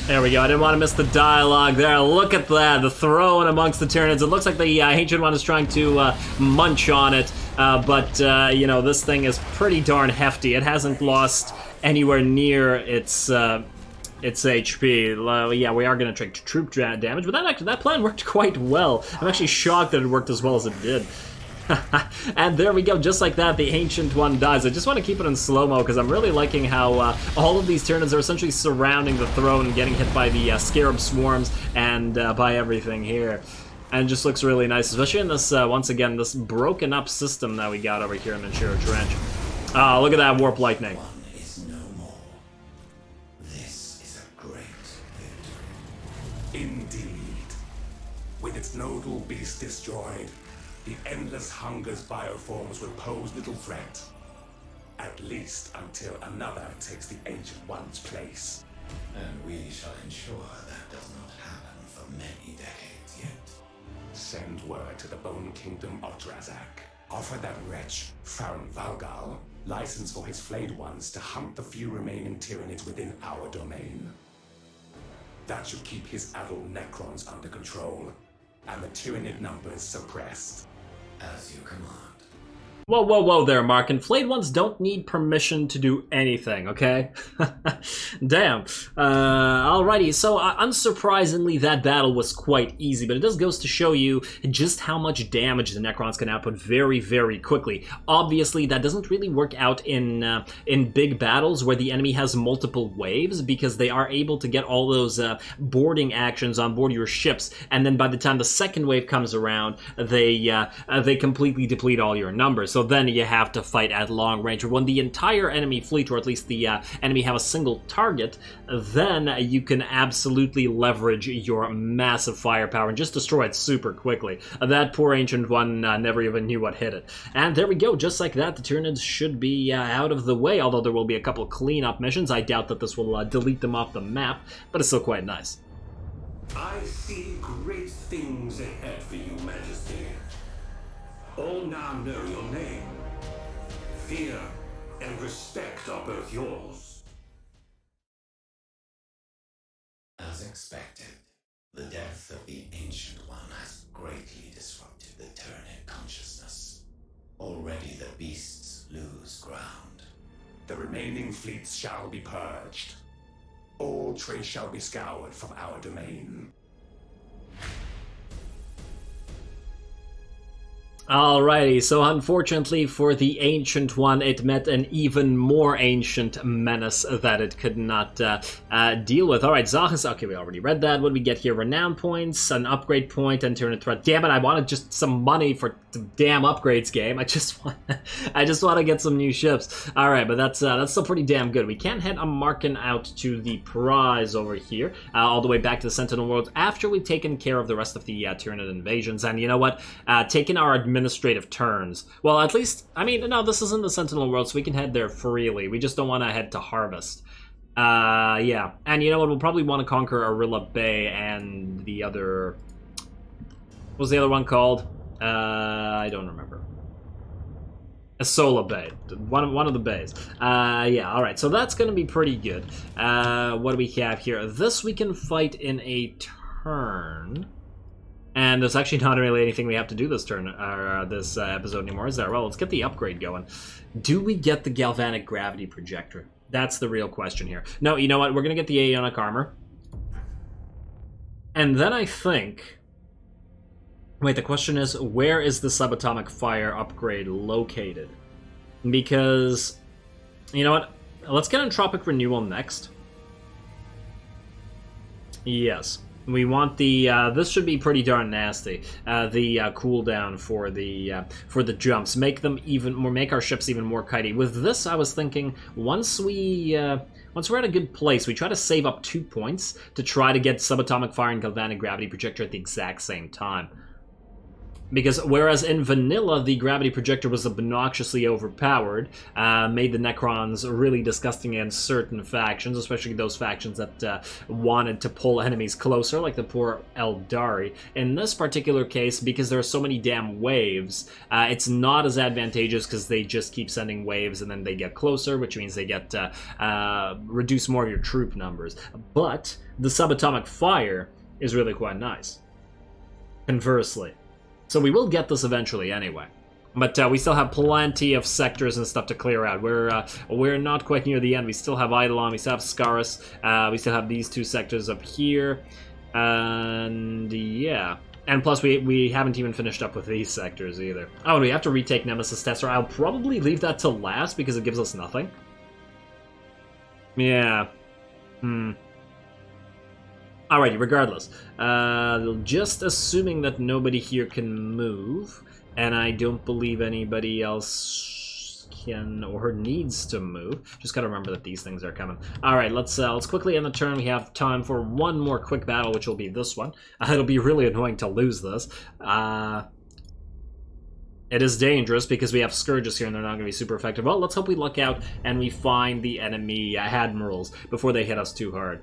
There we go. I didn't want to miss the dialogue there. Look at that. The throne amongst the Tyranids. It looks like the Ancient One is trying to munch on it. But you know, this thing is pretty darn hefty. It hasn't lost anywhere near its HP. Yeah, we are going to take troop damage. But that plan worked quite well. I'm actually shocked that it worked as well as it did. And there we go, just like that, the Ancient One dies. I just want to keep it in slow-mo because I'm really liking how all of these Tyranids are essentially surrounding the throne and getting hit by the Scarab Swarms and by everything here. And it just looks really nice, especially in this, once again, this broken up system that we got over here in Mancher Trench. Oh, look at that Warp Lightning. One is no more. This is a great victory. Indeed. With its nodal beast destroyed, the endless hunger's bioforms will pose little threat. At least until another takes the Ancient One's place. And we shall ensure that does not happen for many decades yet. Send word to the Bone Kingdom of Drazak. Offer that wretch, Farron Valgal, license for his flayed ones to hunt the few remaining Tyranids within our domain. That should keep his adult Necrons under control, and the Tyranid numbers suppressed. As you command. Whoa, whoa, whoa there, Mark. And flayed ones don't need permission to do anything, okay? Damn. Alrighty, so unsurprisingly, that battle was quite easy, but it just goes to show you just how much damage the Necrons can output very, very quickly. Obviously, that doesn't really work out in big battles where the enemy has multiple waves, because they are able to get all those boarding actions on board your ships, and then by the time the second wave comes around, they completely deplete all your numbers. So then you have to fight at long range. When the entire enemy fleet, or at least the enemy, have a single target, then you can absolutely leverage your massive firepower and just destroy it super quickly. That poor Ancient One never even knew what hit it. And there we go, just like that, the Tyranids should be out of the way, although there will be a couple of cleanup missions. I doubt that this will delete them off the map, but it's still quite nice. I see great things ahead for you, Majesty. All now know your name. Fear and respect are both yours. As expected, the death of the Ancient One has greatly disrupted the Tyranid consciousness. Already the beasts lose ground. The remaining fleets shall be purged. All trace shall be scoured from our domain. Alrighty, so unfortunately for the Ancient One, it met an even more ancient menace that it could not deal with. Alright, Zahas, okay, we already read that. What do we get here? Renown points, an upgrade point, and Tyranid threat. Damn it, I wanted just some money for the damn upgrades game. I just want to get some new ships. Alright, but that's still pretty damn good. We can head a Markin out to the prize over here, all the way back to the Sentinel World after we've taken care of the rest of the Tyranid invasions. And you know what? Taking our administrative turns. Well, at least, I mean, no, this isn't the Sentinel World, so we can head there freely. We just don't want to head to Harvest. Yeah. And you know what? We'll probably want to conquer Arilla Bay and the other... What was the other one called? I don't remember. Asola Bay. One of the bays. Yeah, alright. So that's going to be pretty good. What do we have here? This we can fight in a turn. And there's actually not really anything we have to do this turn, or this episode anymore, is there? Well, let's get the upgrade going. Do we get the Galvanic Gravity Projector? That's the real question here. No, you know what? We're going to get the Aeonic Armor. And then I think... Wait, the question is, where is the Subatomic Fire upgrade located? Because, you know what? Let's get Entropic Renewal next. Yes. We want the, this should be pretty darn nasty. The cooldown for the jumps. Make them even more, make our ships even more kitey. With this, I was thinking, once we're at a good place, we try to save up 2 points to try to get Subatomic Fire and Galvanic Gravity Projector at the exact same time. Because whereas in vanilla, the gravity projector was obnoxiously overpowered, made the Necrons really disgusting in certain factions, especially those factions that wanted to pull enemies closer, like the poor Eldari. In this particular case, because there are so many damn waves, it's not as advantageous because they just keep sending waves and then they get closer, which means they get reduce more of your troop numbers. But the Subatomic Fire is really quite nice, conversely. So we will get this eventually anyway. But we still have plenty of sectors and stuff to clear out. We're not quite near the end. We still have Eidolon, we still have Scaris, we still have these 2 sectors up here. And yeah. And plus we haven't even finished up with these sectors either. Oh, we have to retake Nemesis Tesseract. I'll probably leave that to last because it gives us nothing. Yeah. Alrighty, regardless. Just assuming that nobody here can move, and I don't believe anybody else can or needs to move. Just gotta remember that these things are coming. Alright, let's quickly end the turn. We have time for one more quick battle, which will be this one. It'll be really annoying to lose this. It is dangerous because we have Scourges here and they're not going to be super effective. Well, let's hope we luck out and we find the enemy Admirals before they hit us too hard.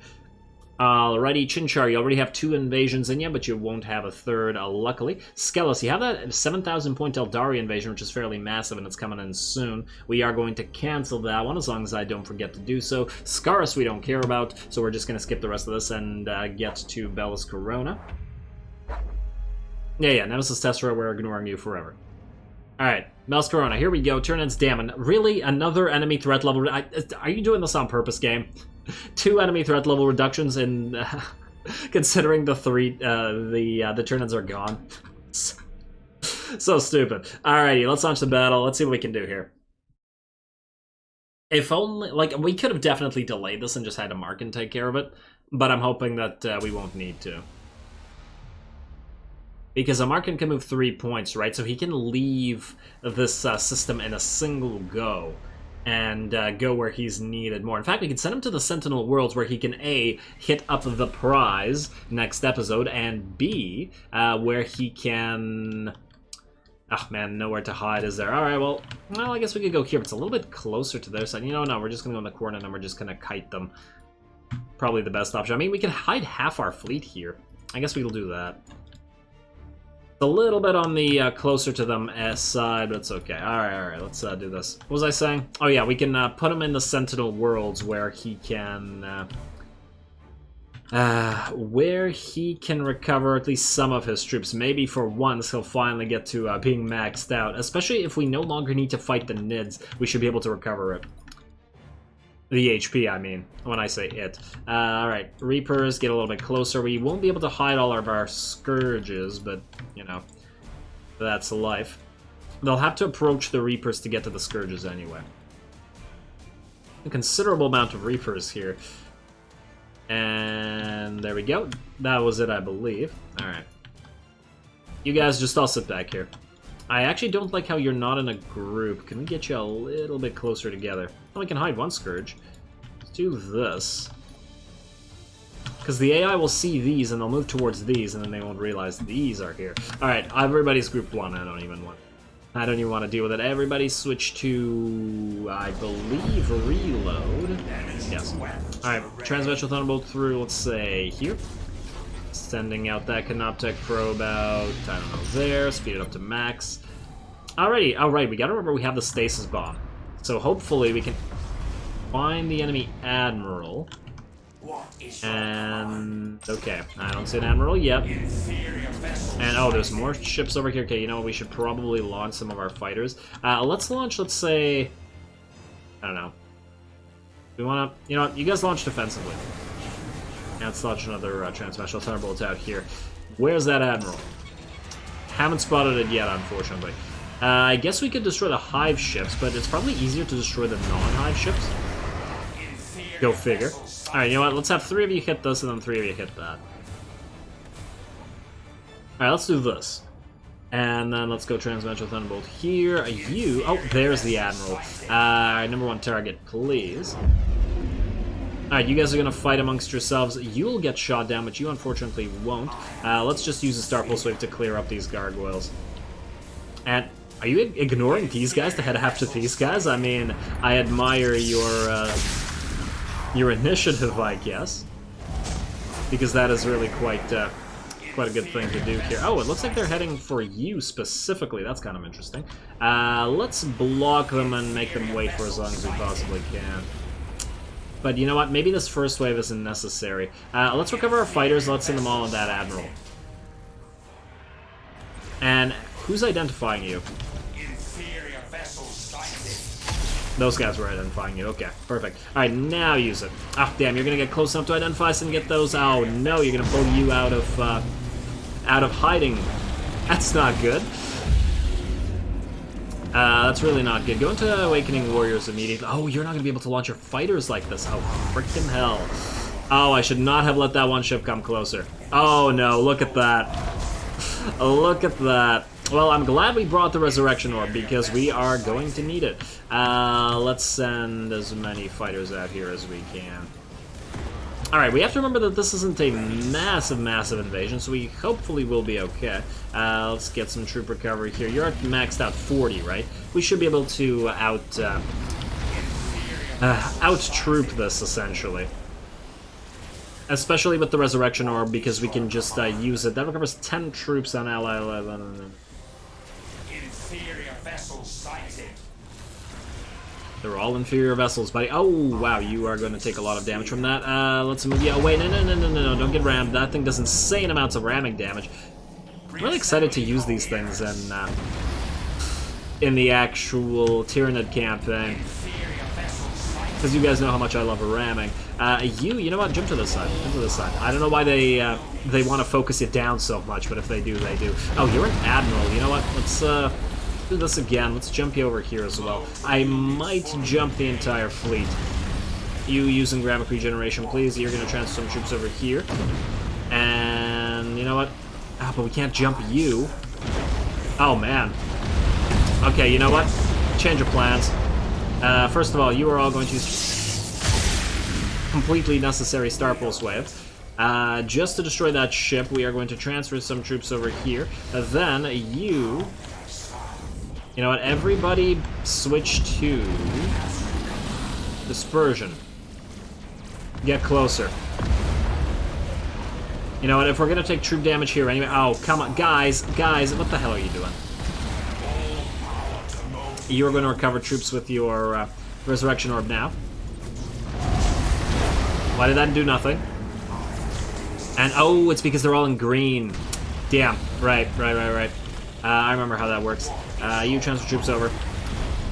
Alrighty, Chinchar, you already have 2 invasions in you, but you won't have a third, luckily. Skelos, you have that 7,000 point Eldari invasion, which is fairly massive, and it's coming in soon. We are going to cancel that one, as long as I don't forget to do so. Scaris we don't care about, so we're just going to skip the rest of this and get to Bellis Corona. Yeah, Nemesis Tesseract, we're ignoring you forever. Alright, Bellis Corona, here we go, turn its damn. Really? Another enemy threat level? Are you doing this on purpose, game? 2 enemy threat level reductions in considering the 3 the turn-ins are gone. So stupid. Alrighty, let's launch the battle. Let's see what we can do here. If only, like, we could have definitely delayed this and just had a Markin take care of it, but I'm hoping that we won't need to. Because a Markin can move 3 points, right? So he can leave this system in a single go and go where he's needed more. In fact, we can send him to the Sentinel Worlds where he can A, hit up the prize next episode, and B, where he can... Oh man, nowhere to hide, is there? Alright, well, I guess we could go here. It's a little bit closer to their side. You know, no, we're just going to go in the corner and we're just going to kite them. Probably the best option. I mean, we can hide half our fleet here. I guess we'll do that. A little bit on the closer to them side, but it's okay. Alright, let's do this. What was I saying? Oh yeah, we can put him in the Sentinel Worlds where he can... recover at least some of his troops. Maybe for once he'll finally get to being maxed out. Especially if we no longer need to fight the Nids, we should be able to recover it. The HP, I mean, when I say it. Alright, Reapers, get a little bit closer. We won't be able to hide all of our Scourges, but, you know, that's life. They'll have to approach the Reapers to get to the Scourges anyway. A considerable amount of Reapers here. And there we go. That was it, I believe. Alright. You guys just all sit back here. I actually don't like how you're not in a group. Can we get you a little bit closer together? Well, we can hide one Scourge. Let's do this. Because the AI will see these and they'll move towards these, and then they won't realize these are here. Alright, everybody's group 1. I don't even want to deal with it. Everybody switch to, I believe, reload. Yes. Alright, Transversal Thunderbolt through, let's say, here. Sending out that Canoptech probe out, I don't know, there. Speed it up to max. Alrighty, alright, we gotta remember we have the Stasis Bomb. So hopefully we can find the enemy Admiral. And okay, I don't see an Admiral yet. And oh, there's more ships over here. Okay, you know what? We should probably launch some of our fighters. Let's launch, let's say, I don't know. We want to, you know what? You guys launch defensively. And let's launch another Transmeshal Thunderbolt out here. Where's that Admiral? Haven't spotted it yet, unfortunately. I guess we could destroy the Hive ships, but it's probably easier to destroy the non-Hive ships. Go figure. Alright, you know what? Let's have 3 of you hit this, and then 3 of you hit that. Alright, let's do this. And then let's go Transmeshal Thunderbolt here. You... Oh, there's the Admiral. Number 1 target, please. Alright, you guys are gonna fight amongst yourselves. You'll get shot down, but you unfortunately won't. Let's just use a Star Pulse Wave to clear up these gargoyles. And... Are you ignoring these guys to head after these guys? I mean, I admire your initiative, I guess, because that is really quite a good thing to do here. Oh, it looks like they're heading for you specifically. That's kind of interesting. Let's block them and make them wait for as long as we possibly can. But you know what? Maybe this first wave isn't necessary. Let's recover our fighters. Let's send them all on that Admiral. And who's identifying you? Those guys were identifying you. Okay, perfect. Alright, now use it. Ah, damn, you're gonna get close enough to identify us and get those. Oh no, you're gonna pull you out of hiding. That's not good. That's really not good. Go into Awakening Warriors immediately. Oh, you're not gonna be able to launch your fighters like this. Oh, frickin' hell. Oh, I should not have let that one ship come closer. Oh no, look at that. Look at that. Well, I'm glad we brought the Resurrection Orb, because we are going to need it. Let's send as many fighters out here as we can. Alright, we have to remember that this isn't a massive, massive invasion, so we hopefully will be okay. Let's get some troop recovery here. You're at maxed out 40, right? We should be able to out-troop this, essentially. Especially with the Resurrection Orb, because we can just use it. That recovers 10 troops on Ally 11. Inferior vessels sighted. They're all inferior vessels, buddy. Oh, wow, you are going to take a lot of damage from that. Let's move you away. No, don't get rammed. That thing does insane amounts of ramming damage. I'm really excited to use these things in the actual Tyranid campaign, because you guys know how much I love ramming. You know what? Jump to this side. Jump to this side. I don't know why they want to focus it down so much, but if they do, they do. Oh, you're an Admiral. You know what? Let's do this again. Let's jump you over here as well. I might jump the entire fleet. You using Graphic Regeneration, please. You're going to transfer some troops over here. And you know what? Ah, but we can't jump you. Oh, man. Okay, you know what? Change of plans. First of all, you are all going to completely necessary Star Pulse Wave. Just to destroy that ship, we are going to transfer some troops over here. Then you know what? Everybody switch to Dispersion. Get closer. You know what? If we're gonna take troop damage here anyway. Oh, come on, guys, what the hell are you doing? You are going to recover troops with your Resurrection Orb now. Why did that do nothing? And oh, it's because they're all in green. Damn. Right. I remember how that works. You transfer troops over.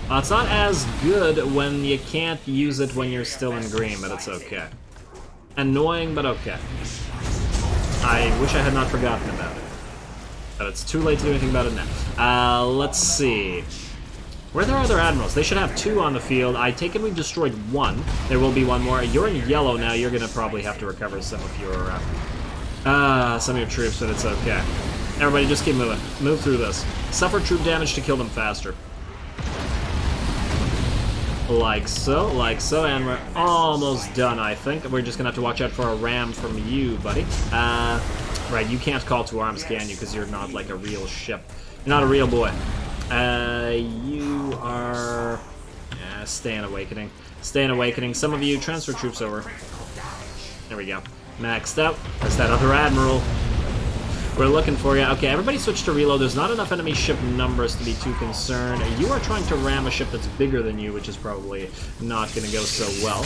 It's not as good when you can't use it when you're still in green, but it's okay. Annoying, but okay. I wish I had not forgotten about it. But it's too late to do anything about it now. Let's see. Where are their other admirals? They should have 2 on the field. I take it we've destroyed 1. There will be 1 more. You're in yellow now. You're gonna probably have to recover some of your troops, but it's okay. Everybody, just keep moving. Move through this. Suffer troop damage to kill them faster. Like so, and we're almost done, I think. We're just gonna have to watch out for a ram from you, buddy. Right, you can't call to arms, can you? Because you're not like a real ship. You're not a real boy. You are... Yeah, stay in Awakening. Stay in Awakening. Some of you transfer troops over. There we go. Maxed out. There's that other admiral. We're looking for you. Okay, everybody switch to reload. There's not enough enemy ship numbers to be too concerned. You are trying to ram a ship that's bigger than you, which is probably not going to go so well.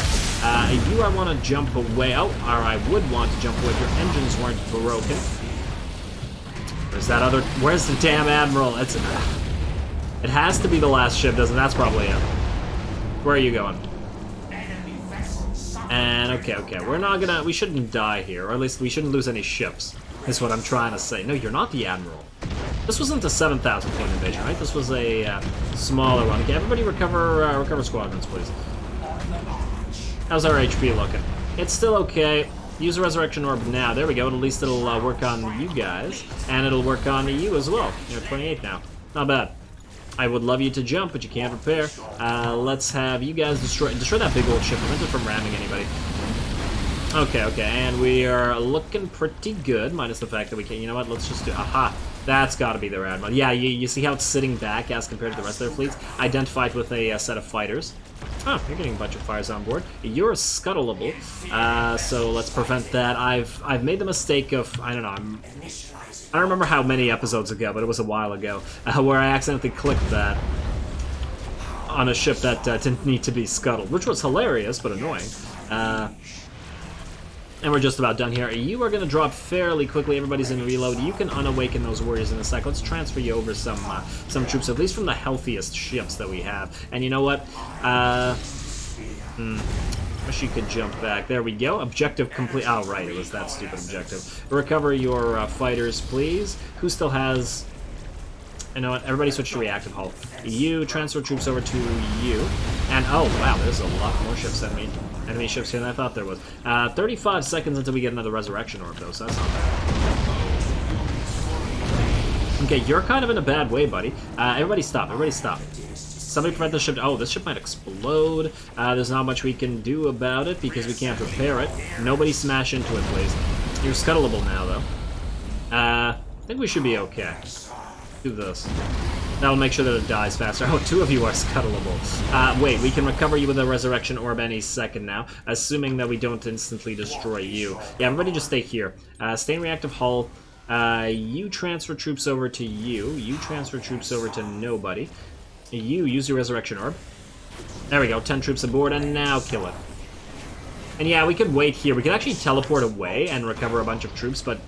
You want to jump away. Oh, or I would want to jump away if your engines weren't broken. Where's that other... Where's the damn admiral? It's... It has to be the last ship, doesn't it? That's probably it. Where are you going? And okay, we're not gonna... We shouldn't die here, or at least we shouldn't lose any ships. Is what I'm trying to say. No, you're not the admiral. This wasn't a 7,000 point invasion, right? This was a smaller one. Okay, everybody recover squadrons, please. How's our HP looking? It's still okay. Use a resurrection orb now. There we go. At least it'll work on you guys, and it'll work on you as well. You're 28 now. Not bad. I would love you to jump, but you can't repair. Let's have you guys destroy that big old ship. Prevent it from ramming anybody. Okay, and we are looking pretty good, minus the fact that we can't... You know what, let's just do... Aha! That's gotta be their admiral. Yeah, you see how it's sitting back as compared to the rest of their fleets? Identified with a set of fighters. Oh, you're getting a bunch of fires on board. You're scuttleable, so let's prevent that. I've made the mistake of... I don't know, I don't remember how many episodes ago, but it was a while ago, where I accidentally clicked that on a ship that didn't need to be scuttled, which was hilarious, but annoying. And we're just about done here. You are going to drop fairly quickly. Everybody's in reload. You can unawaken those warriors in a sec. Let's transfer you over some troops, at least from the healthiest ships that we have. And you know what? Wish you could jump back. There we go. Objective complete. Oh, right. It was that stupid objective. Recover your fighters, please. Who still has... You know what? Everybody switch to reactive hull. You transfer troops over to you. And, oh, wow, there's a lot more ships than me. Enemy ships here than I thought there was. 35 seconds until we get another resurrection orb, though, so that's not bad. Okay, you're kind of in a bad way, buddy. Everybody stop. Everybody stop. Somebody prevent the ship. Oh, this ship might explode. There's not much we can do about it because we can't repair it. Nobody smash into it, please. You're scuttleable now, though. I think we should be okay. Do this. That'll make sure that it dies faster. Oh, two of you are scuttleable. Wait, we can recover you with a resurrection orb any second now, assuming that we don't instantly destroy you. Yeah, everybody just stay here. Stay in reactive hull. You transfer troops over to you. You transfer troops over to nobody. You use your resurrection orb. There we go, 10 troops aboard, and now kill it. And yeah, we could wait here. We could actually teleport away and recover a bunch of troops, but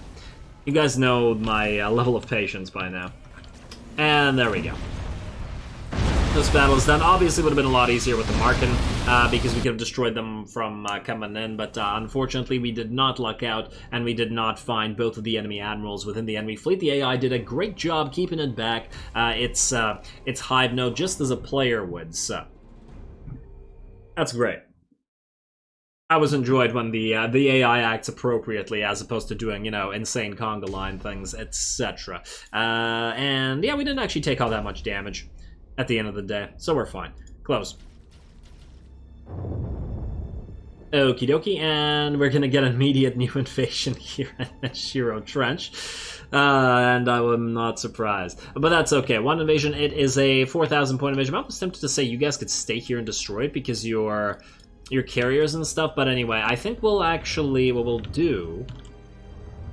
you guys know my level of patience by now. And there we go. This battle is done. Obviously, it would have been a lot easier with the Marken, because we could have destroyed them from coming in, but unfortunately, we did not luck out, and we did not find both of the enemy admirals within the enemy fleet. The AI did a great job keeping it back. It's Hive node, just as a player would, so that's great. I was enjoyed when the AI acts appropriately as opposed to doing, you know, insane conga line things, etc. And yeah, we didn't actually take all that much damage at the end of the day, so we're fine. Close. Okie dokie, and we're gonna get immediate new invasion here at Shiro Trench. And I'm not surprised. But that's okay. One invasion, it is a 4,000 point invasion. I'm almost tempted to say you guys could stay here and destroy it because your carriers and stuff, but anyway, I think we'll actually, what we'll do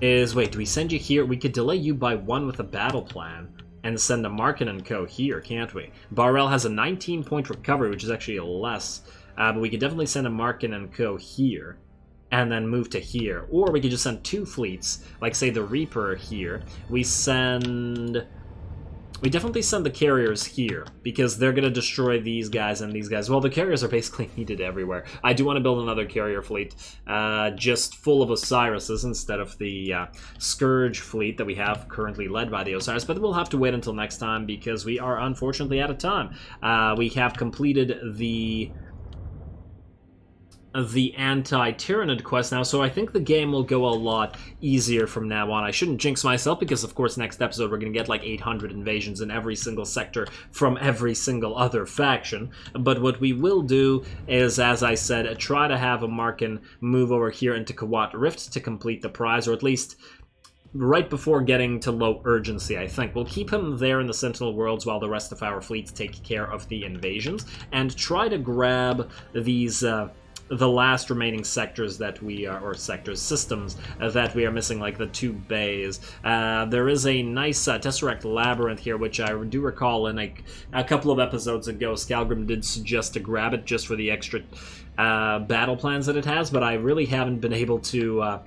is, wait, do we send you here? We could delay you by one with a battle plan and send a Marken and Co. here, can't we? Barrel has a 19 point recovery, which is actually less, but we could definitely send a Marken and Co. here and then move to here. Or we could just send two fleets, like say the Reaper here. We definitely send the carriers here, because they're going to destroy these guys and these guys. Well, the carriers are basically needed everywhere. I do want to build another carrier fleet, just full of Osirises instead of the Scourge fleet that we have currently led by the Osiris, but we'll have to wait until next time, because we are unfortunately out of time. We have completed the the anti-Tyranid quest now, so I think the game will go a lot easier from now on. I shouldn't jinx myself because, of course, next episode we're going to get like 800 invasions in every single sector from every single other faction. But what we will do is, as I said, try to have a Markin move over here into Kawat Rift to complete the prize, or at least right before getting to low urgency, I think. We'll keep him there in the Sentinel Worlds while the rest of our fleets take care of the invasions, and try to grab these the last remaining sectors that we are, or systems that we are missing, like the 2 bays. There is a nice Tesseract Labyrinth here, which I do recall in a couple of episodes ago, Skalgrim did suggest to grab it just for the extra battle plans that it has, but I really haven't been able to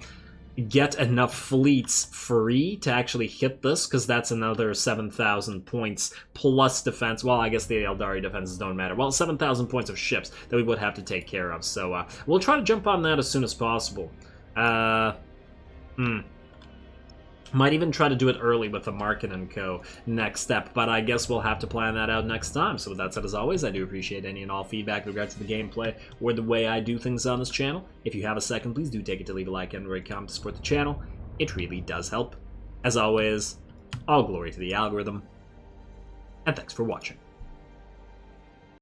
get enough fleets free to actually hit this, because that's another 7,000 points plus defense. Well, I guess the Eldari defenses don't matter. Well, 7,000 points of ships that we would have to take care of, so we'll try to jump on that as soon as possible. Might even try to do it early with the Markin and Co. next step, but I guess we'll have to plan that out next time. So with that said, as always, I do appreciate any and all feedback with regards to the gameplay or the way I do things on this channel. If you have a second, please do take it to leave a like and a comment to support the channel. It really does help. As always, all glory to the algorithm, and thanks for watching.